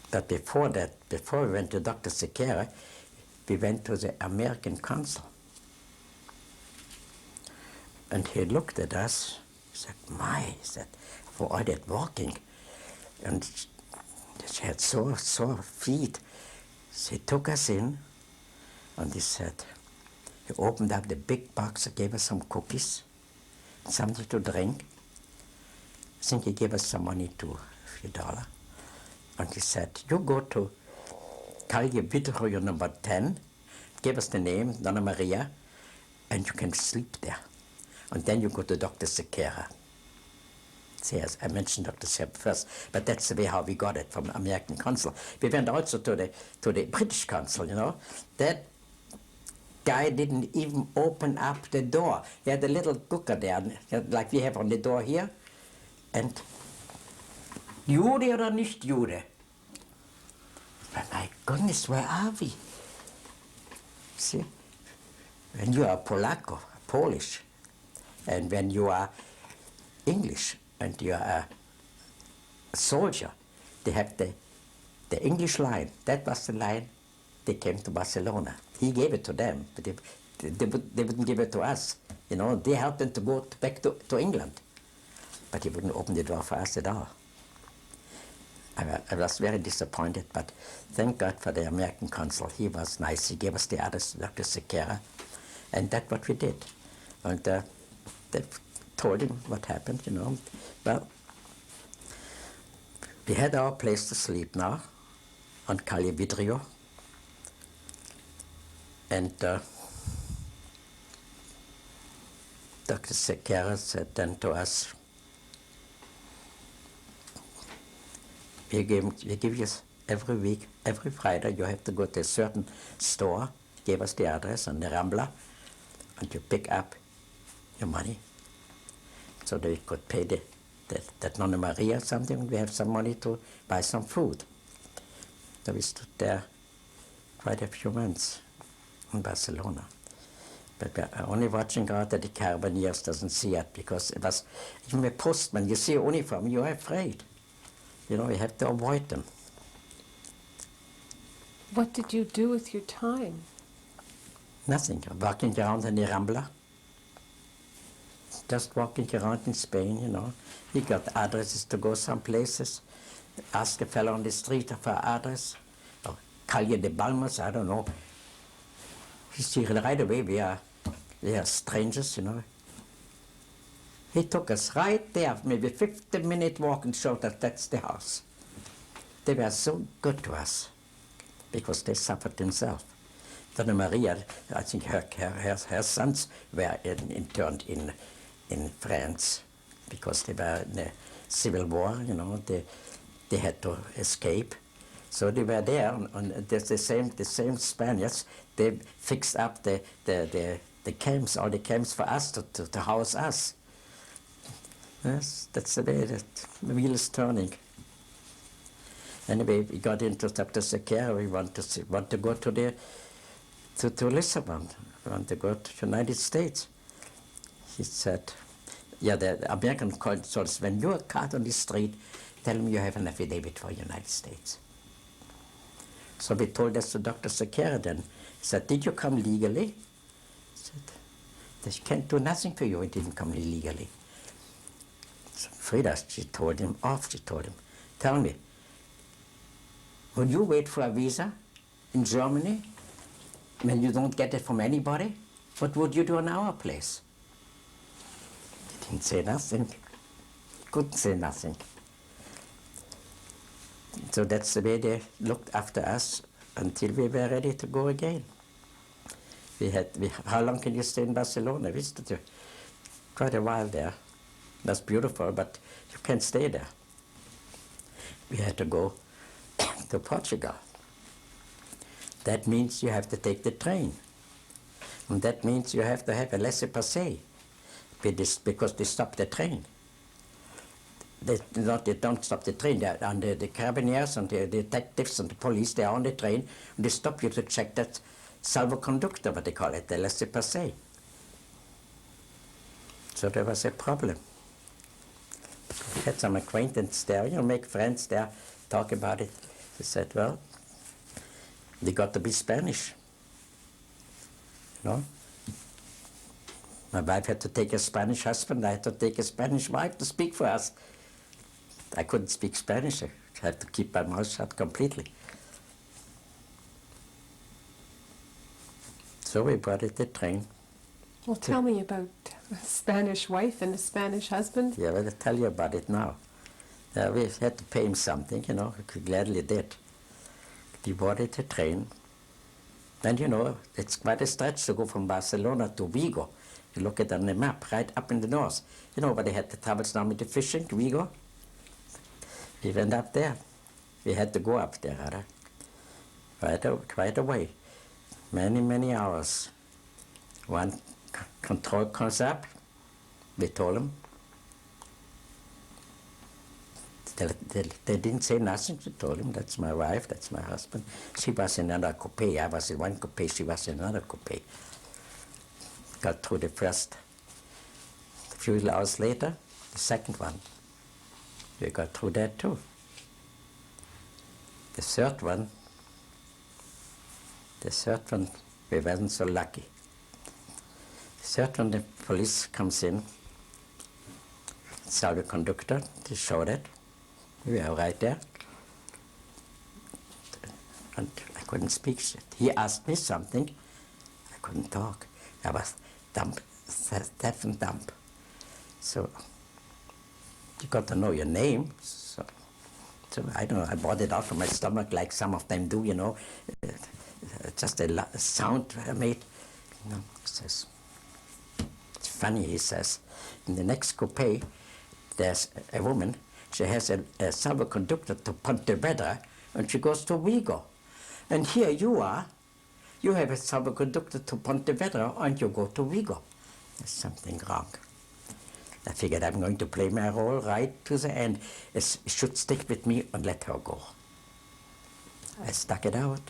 But before that, before we went to Dr. Sequeira, we went to the American consul. And he looked at us, he said, my, he said, for all that walking. And she had sore feet. So he took us in, and he said, he opened up the big box and gave us some cookies, something to drink. I think he gave us some money too, a few dollars. And he said, you go to Calle Vidrio number 10, gave us the name, Donna Maria, and you can sleep there. And then you go to Dr. Sequeira. Yes, I mentioned Dr. Sequeira first, but that's the way how we got it from the American consul. We went also to the British consul, you know. That guy didn't even open up the door. He had a little cooker there, like we have on the door here. And Jude oder nicht Jude? But my goodness, where are we? See, when you are Polacco, Polish, and when you are English, and you are a soldier, they have the English line. That was the line they came to Barcelona. He gave it to them, but they wouldn't give it to us. You know, they helped them to go back to England. But he wouldn't open the door for us at all. I was very disappointed, but thank God for the American consul. He was nice. He gave us the address to Dr. Sequeira, and that's what we did. And they told him what happened, you know. Well, we had our place to sleep now on Calle Vidrio. And Dr. Sequeira said then to us, we give you every week, every Friday, you have to go to a certain store, gave us the address on the Rambla, and you pick up your money so that we could pay that Nonna Maria something, and we have some money to buy some food. So we stood there quite a few months in Barcelona. But we're only watching out that the Carabineers doesn't see it, because it was, even a postman, you see a uniform, you're afraid. You know, you have to avoid them. What did you do with your time? Nothing, walking around in the Rambla. Just walking around in Spain, you know. We got addresses to go some places. Ask a fellow on the street for an address. Or Calle de Balmas, I don't know. You see, right away we are strangers, you know. He took us right there, maybe 15-minute walk, and showed us that's the house. They were so good to us because they suffered themselves. Donna Maria, I think her sons were interned in France because they were in the Civil War, you know. They had to escape. So they were there, and there's the same Spaniards. they fixed up the camps, all the camps for us to house us. Yes, that's the way that the wheel is turning. Anyway, we got into Dr. Sekera. We want to go to Lisbon. We want to go to the United States. He said, yeah, the American consuls, when you're caught on the street, tell them you have an affidavit for the United States. So we told this to Dr. Sekera then. He said, did you come legally? He said, they can't do nothing for you, it didn't come illegally. So Frida, she told him, tell me, would you wait for a visa in Germany when you don't get it from anybody? What would you do in our place? He didn't say nothing, couldn't say nothing. So that's the way they looked after us until we were ready to go again. How long can you stay in Barcelona? We stayed quite a while there. That's beautiful, but you can't stay there. We had to go to Portugal. That means you have to take the train. And that means you have to have a laissez-passer because they stop the train. They don't stop the train. The carabiniers and the detectives and the police, they are on the train, and they stop you to check that salvoconductor, what they call it, the laissez-passer. So there was a problem. We had some acquaintance there, make friends there, talk about it. He said, well, they got to be Spanish, My wife had to take a Spanish husband, I had to take a Spanish wife to speak for us. I couldn't speak Spanish, I had to keep my mouth shut completely. So we boarded the train. Well, tell me about a Spanish wife and a Spanish husband. Yeah, well, I'll tell you about it now. We had to pay him something, we gladly did. We boarded the train. And it's quite a stretch to go from Barcelona to Vigo. You look at it on the map, right up in the north. Where they had the travels now with the fishing, Vigo. We went up there. We had to go up there, right away. Many, many hours. One control comes up. We told them. They didn't say nothing. We told him, that's my wife, that's my husband. She was in another coupe. I was in one coupe, she was in another coupe. Got through the first. A few hours later, the second one. We got through that too. The third one, we weren't so lucky. The third one, the police comes in, salvoconductor, they showed it. We were right there. And I couldn't speak. He asked me something. I couldn't talk. I was dumb, deaf and dumb. So you got to know your name. So I don't know, I brought it out from my stomach like some of them do, just a sound I made. He says, it's funny, he says, in the next coupe, there's a woman. She has a salvoconductor to Pontevedra, and she goes to Vigo. And here you are, you have a salvoconductor to Pontevedra, and you go to Vigo. There's something wrong. I figured I'm going to play my role right to the end. It should stick with me and let her go. I stuck it out.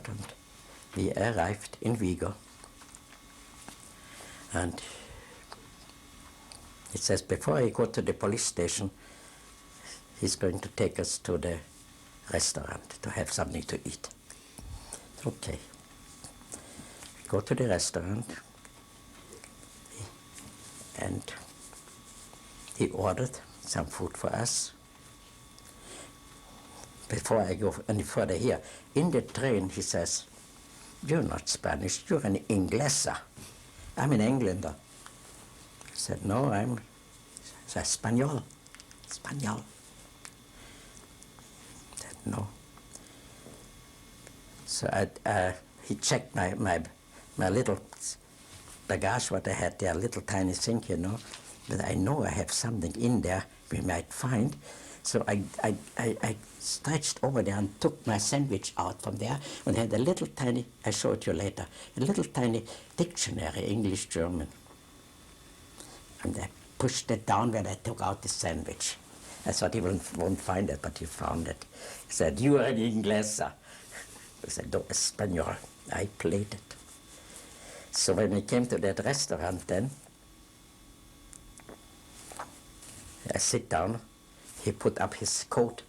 And we arrived in Vigo. And it says, before I go to the police station, he's going to take us to the restaurant to have something to eat. Okay. We go to the restaurant, and he ordered some food for us. Before I go any further here, in the train he says, you're not Spanish, you're an Inglesa. I'm an Englander. I said, no, I'm Espanol. Espanol. I said, no. So he checked my little bagage, what I had there, little tiny thing, but I know I have something in there we might find. So I stretched over there and took my sandwich out from there and had a little tiny, I show it you later, a little tiny dictionary, English, German. And I pushed it down when I took out the sandwich. I thought he won't find it, but he found it. He said, "You are an inglesa." I said, "No, Espanol." I played it. So when we came to that restaurant then, I sit down, he put up his coat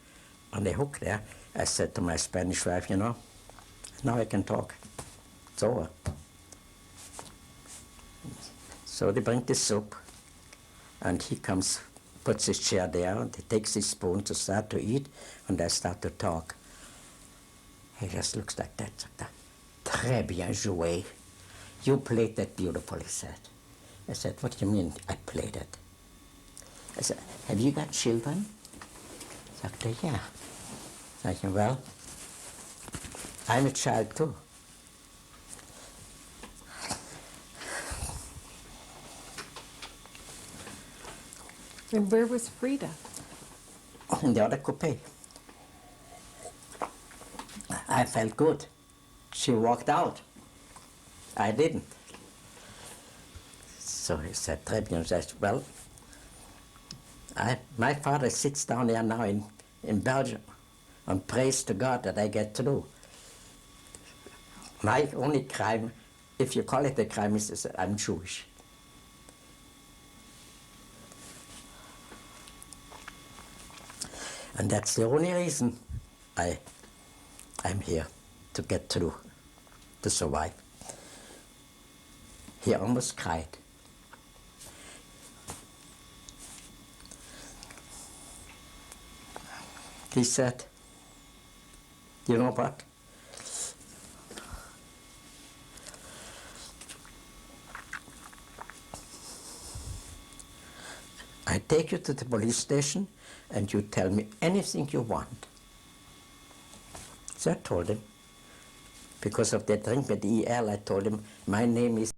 on the hook there. I said to my Spanish wife, you know, now I can talk. It's over. So they bring the soup, and he comes, puts his chair there, and he takes his spoon to start to eat, and I start to talk. He just looks like that. Très bien joué. You played that beautiful, he said. I said, what do you mean I played it? I said, have you got children? Sagte, yeah. I said, well, I'm a child too. And where was Frida? In the other coupe. I felt good. She walked out. I didn't. So he said, très bien. I said, well, my father sits down there now in Belgium and prays to God that I get through. My only crime, if you call it a crime, is that I'm Jewish. And that's the only reason I'm here, to get through, to survive. He almost cried. He said, you know what? I take you to the police station and you tell me anything you want. So I told him, because of that drink with EL, I told him, my name is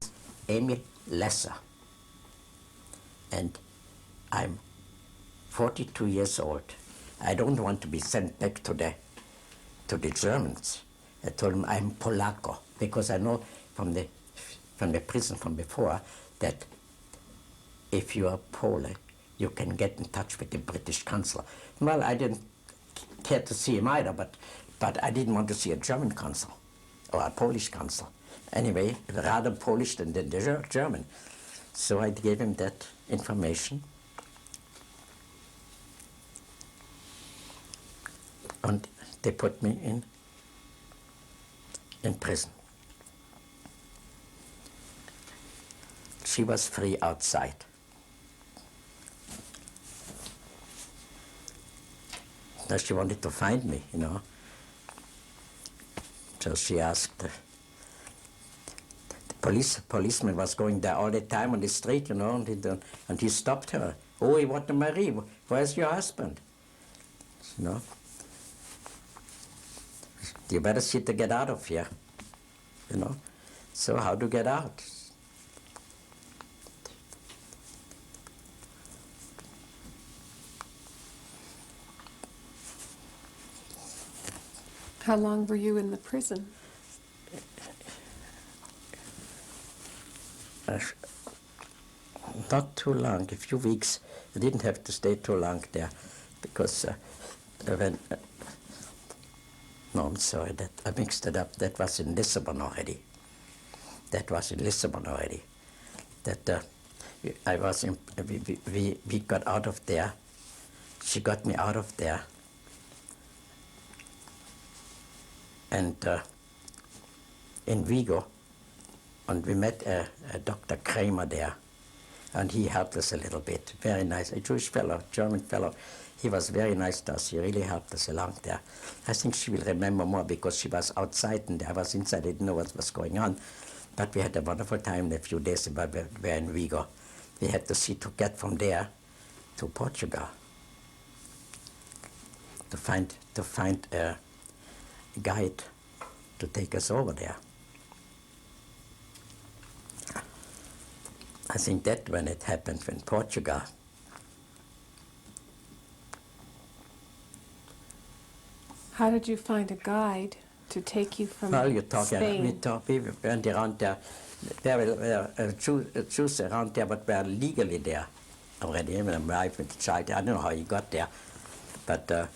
Emil Lesser. And I'm 42 years old. I don't want to be sent back to the Germans. I told him I'm Polacco, because I know from the prison from before that if you are Polish, you can get in touch with the British consul. Well, I didn't care to see him either, but I didn't want to see a German consul or a Polish consul. Anyway, rather Polish than the German. So I gave him that information. And they put me in prison. She was free outside. Now she wanted to find me, you know. So she asked, the policeman was going there all the time on the street, you know, and he stopped her. Oh, you want to marry? Where's your husband? You know. You better see to get out of here, you know. So how to get out? How long were you in the prison? Not too long, a few weeks. I didn't have to stay too long there, because no, I'm sorry, that I mixed it up. That was in Lisbon already. That I was in, we got out of there. She got me out of there. And in Vigo, and we met a Dr. Kramer there, and he helped us a little bit. Very nice, a Jewish fellow, German fellow. He was very nice to us. He really helped us along there. I think she will remember more because she was outside and I was inside. I didn't know what was going on. But we had a wonderful time in a few days. We were in Vigo. We had to see to get from there to Portugal, to find a guide to take us over there. I think that when it happened in Portugal, How did you find a guide to take you from Well, Spain? we went around there. There were Jews around there, but were legally there already. Even my wife and the child. I don't know how he got there, but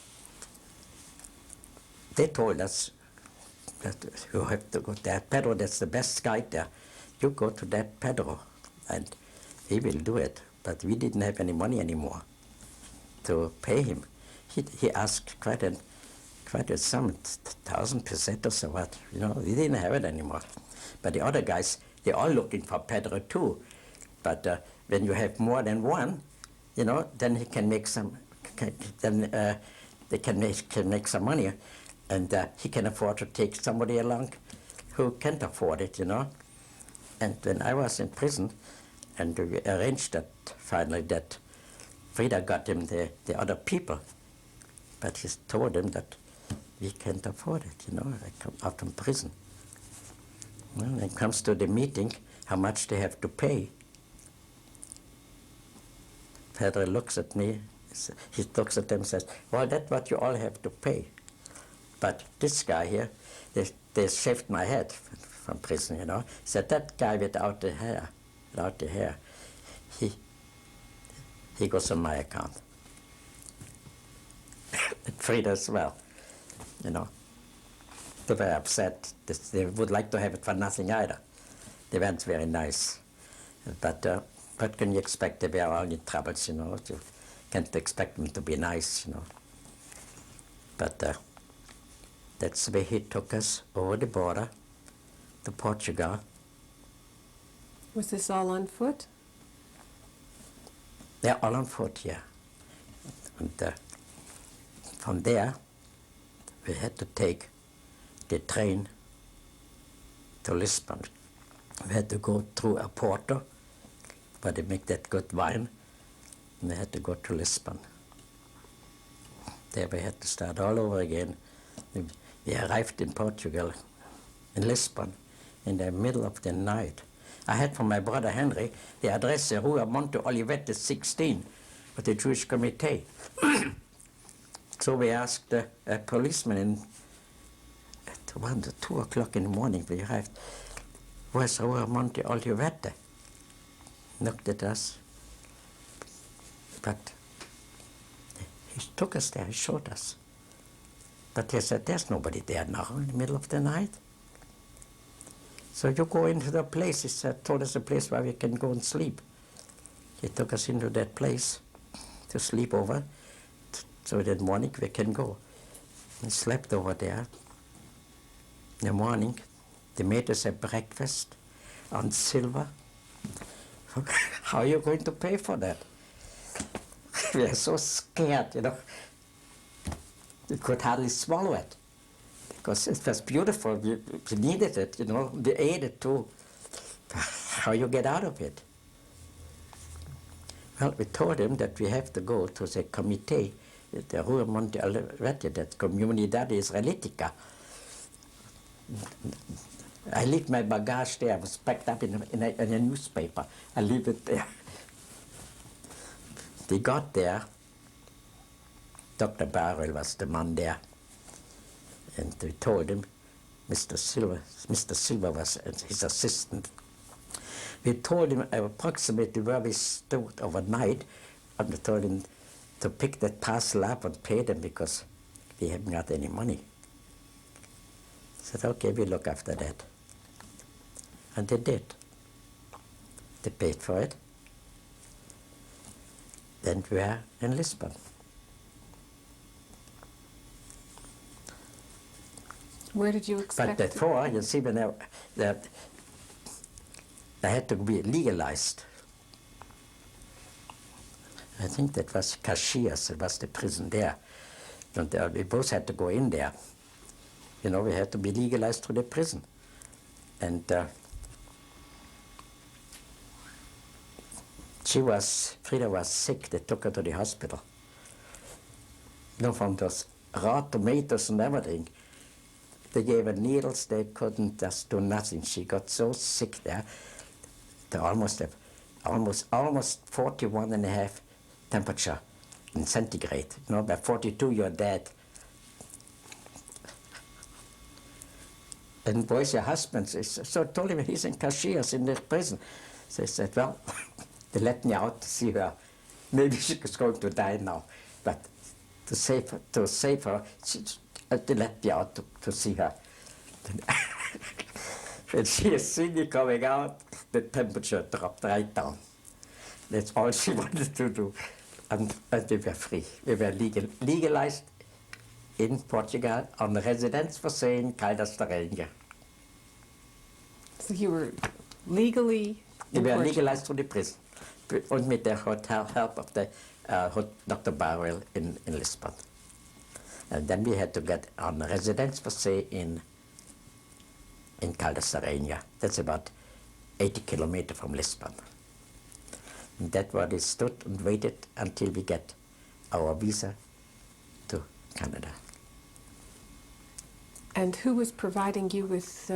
they told us that you have to go there. Pedro, that's the best guide there. You go to that Pedro, and he will do it. But we didn't have any money anymore to pay him. He asked quite a sum, 1,000 pesetas or what. You know, we didn't have it anymore. But the other guys, they're all looking for Pedro too. But when you have more than one, you know, then he can make some. Then they can make some money, and he can afford to take somebody along who can't afford it. You know. And when I was in prison, and we arranged that finally that Frida got him the other people, but he told them that we can't afford it, you know, I come out from prison. Well, when it comes to the meeting, how much they have to pay. Pedro looks at me, he looks at them and says, well, that's what you all have to pay. But this guy here, they shaved my head from prison, you know. He said, that guy without the hair, he goes on my account. And Frida as well, you know. They were upset. They would like to have it for nothing either. They weren't very nice. But what can you expect? They were all in troubles, you know. You can't expect them to be nice, you know. But that's the way he took us over the border to Portugal. Was this all on foot? They're all on foot, yeah. And from there, we had to take the train to Lisbon. We had to go through a Porto, where they make that good wine, and we had to go to Lisbon. There we had to start all over again. We arrived in Portugal, in Lisbon, in the middle of the night. I had from my brother Henry the address, Rua Monte Olivetti 16, with the Jewish Committee. So we asked a policeman at 2 o'clock in the morning, we arrived, where's Rua Monte Olivetti? Looked at us, but he took us there, he showed us. But he said, there's nobody there now in the middle of the night. So you go into the place, he said, told us a place where we can go and sleep. He took us into that place to sleep over, so that morning we can go. We slept over there. In the morning, they made us a breakfast on silver. How are you going to pay for that? We are so scared, you know. We could hardly swallow it, because it was beautiful. We needed it, you know. We ate it too. How you get out of it? Well, we told him that we have to go to the committee, the Rua Monte Olivetti, that Comunidad Israelitica. I leave my baggage there. It was packed up in a newspaper. I leave it there. We got there. Dr. Barrel was the man there. And we told him, Mr. Silva was his assistant. We told him approximately where we stood overnight, and we told him to pick that parcel up and pay them because we haven't got any money. He said, okay, we'll look after that. And they did. They paid for it. Then we were in Lisbon. Where did you expect But before, you see, when I had to be legalized. I think that was Caxias, it was the prison there. And we both had to go in there. You know, we had to be legalized through the prison. And Frida was sick, they took her to the hospital. You know, from those raw tomatoes and everything. They gave her needles, they couldn't just do nothing. She got so sick there. They almost 41.5 temperature in centigrade. You know, by 42 you're dead. And where's your husband? So I told him he's in Cashiers in the prison. So he said, well, they let me out to see her. Maybe she was going to die now, but to save her, they let me out to see her. When she has seen me coming out, the temperature dropped right down. That's all she wanted to do. And we were free. We were legalized in Portugal on the residence for saying Caldas da Rainha. So you were legally We in were Portugal. legalized through the prison. And with the hotel help of the Dr. Barwell in Lisbon. And then we had to get on a residence for say in Caldas da Rainha. That's about 80 kilometers from Lisbon. And that's where we stood and waited until we get our visa to Canada. And who was providing you with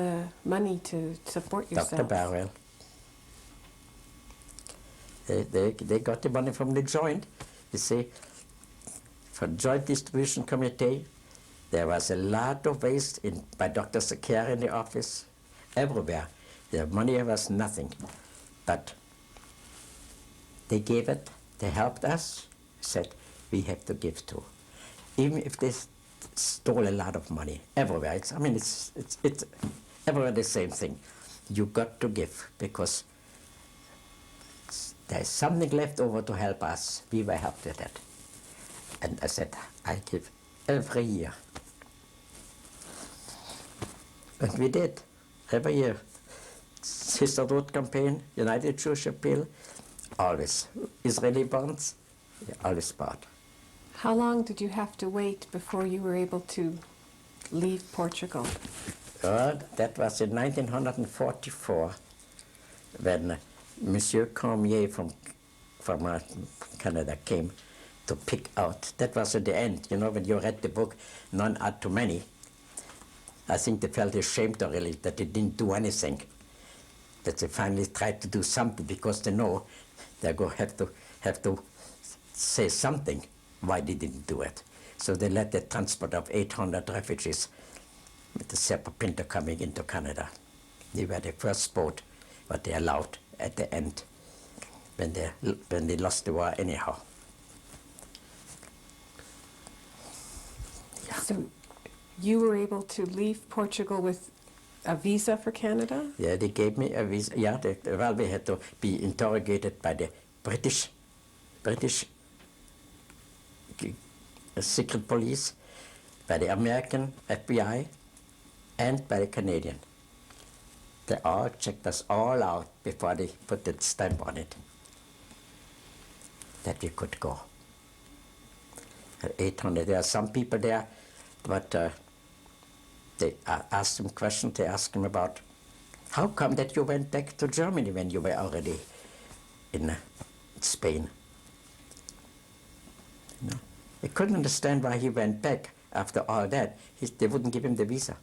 money to support yourself? Dr. Barwell. They got the money from the joint. You see, for Joint Distribution Committee, there was a lot of waste by Dr. Sakar in the office, everywhere. The money was nothing, but they gave it, they helped us, said, we have to give too. Even if they stole a lot of money, everywhere. It's everywhere the same thing. You got to give, because there's something left over to help us. We were helped with that. And I said, I give every year. And we did, every year. Sisterhood campaign, United Jewish Appeal, always. Israeli bonds, always bought. How long did you have to wait before you were able to leave Portugal? That was in 1944, when Monsieur Cormier from Canada came to pick out. That was at the end, you know, when you read the book, None Are Too Many. I think they felt ashamed really that they didn't do anything. That they finally tried to do something because they know they're going to have to say something why they didn't do it. So they let the transport of 800 refugees with the Serpa Pinto coming into Canada. They were the first boat what they allowed at the end when they lost the war anyhow. So you were able to leave Portugal with a visa for Canada? Yeah, they gave me a visa. Yeah, well, we had to be interrogated by the British secret police, by the American FBI, and by the Canadian. They all checked us all out before they put the stamp on it, that we could go. 800, there are some people there, but they asked them questions. They asked him about, how come that you went back to Germany when you were already in Spain? You know, they couldn't understand why he went back after all that. They wouldn't give him the visa.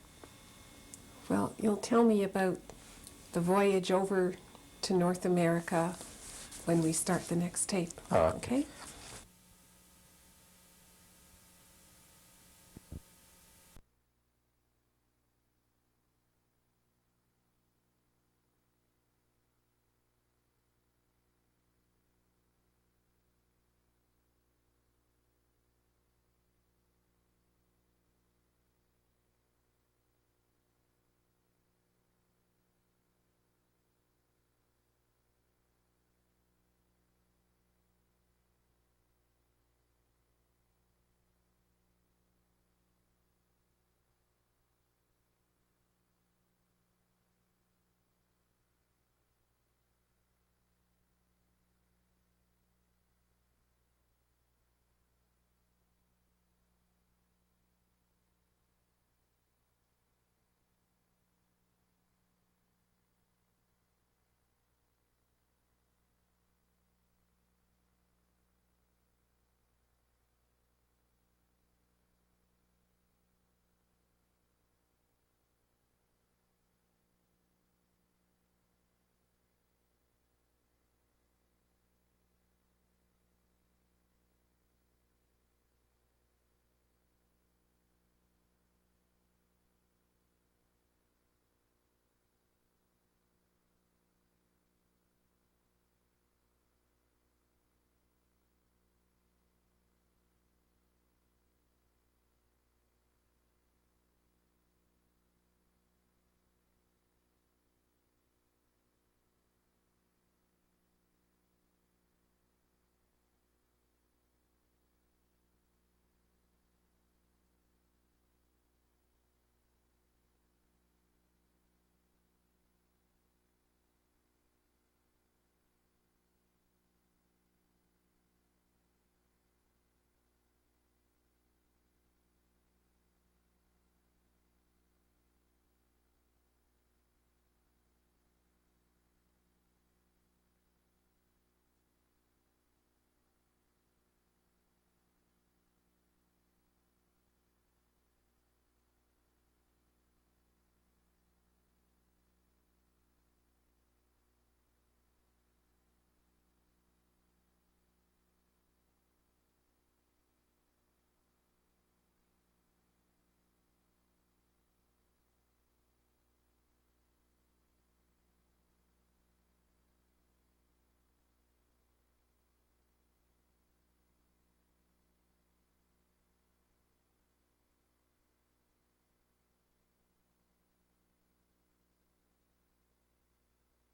Well, you'll tell me about the voyage over to North America when we start the next tape. Oh, Okay?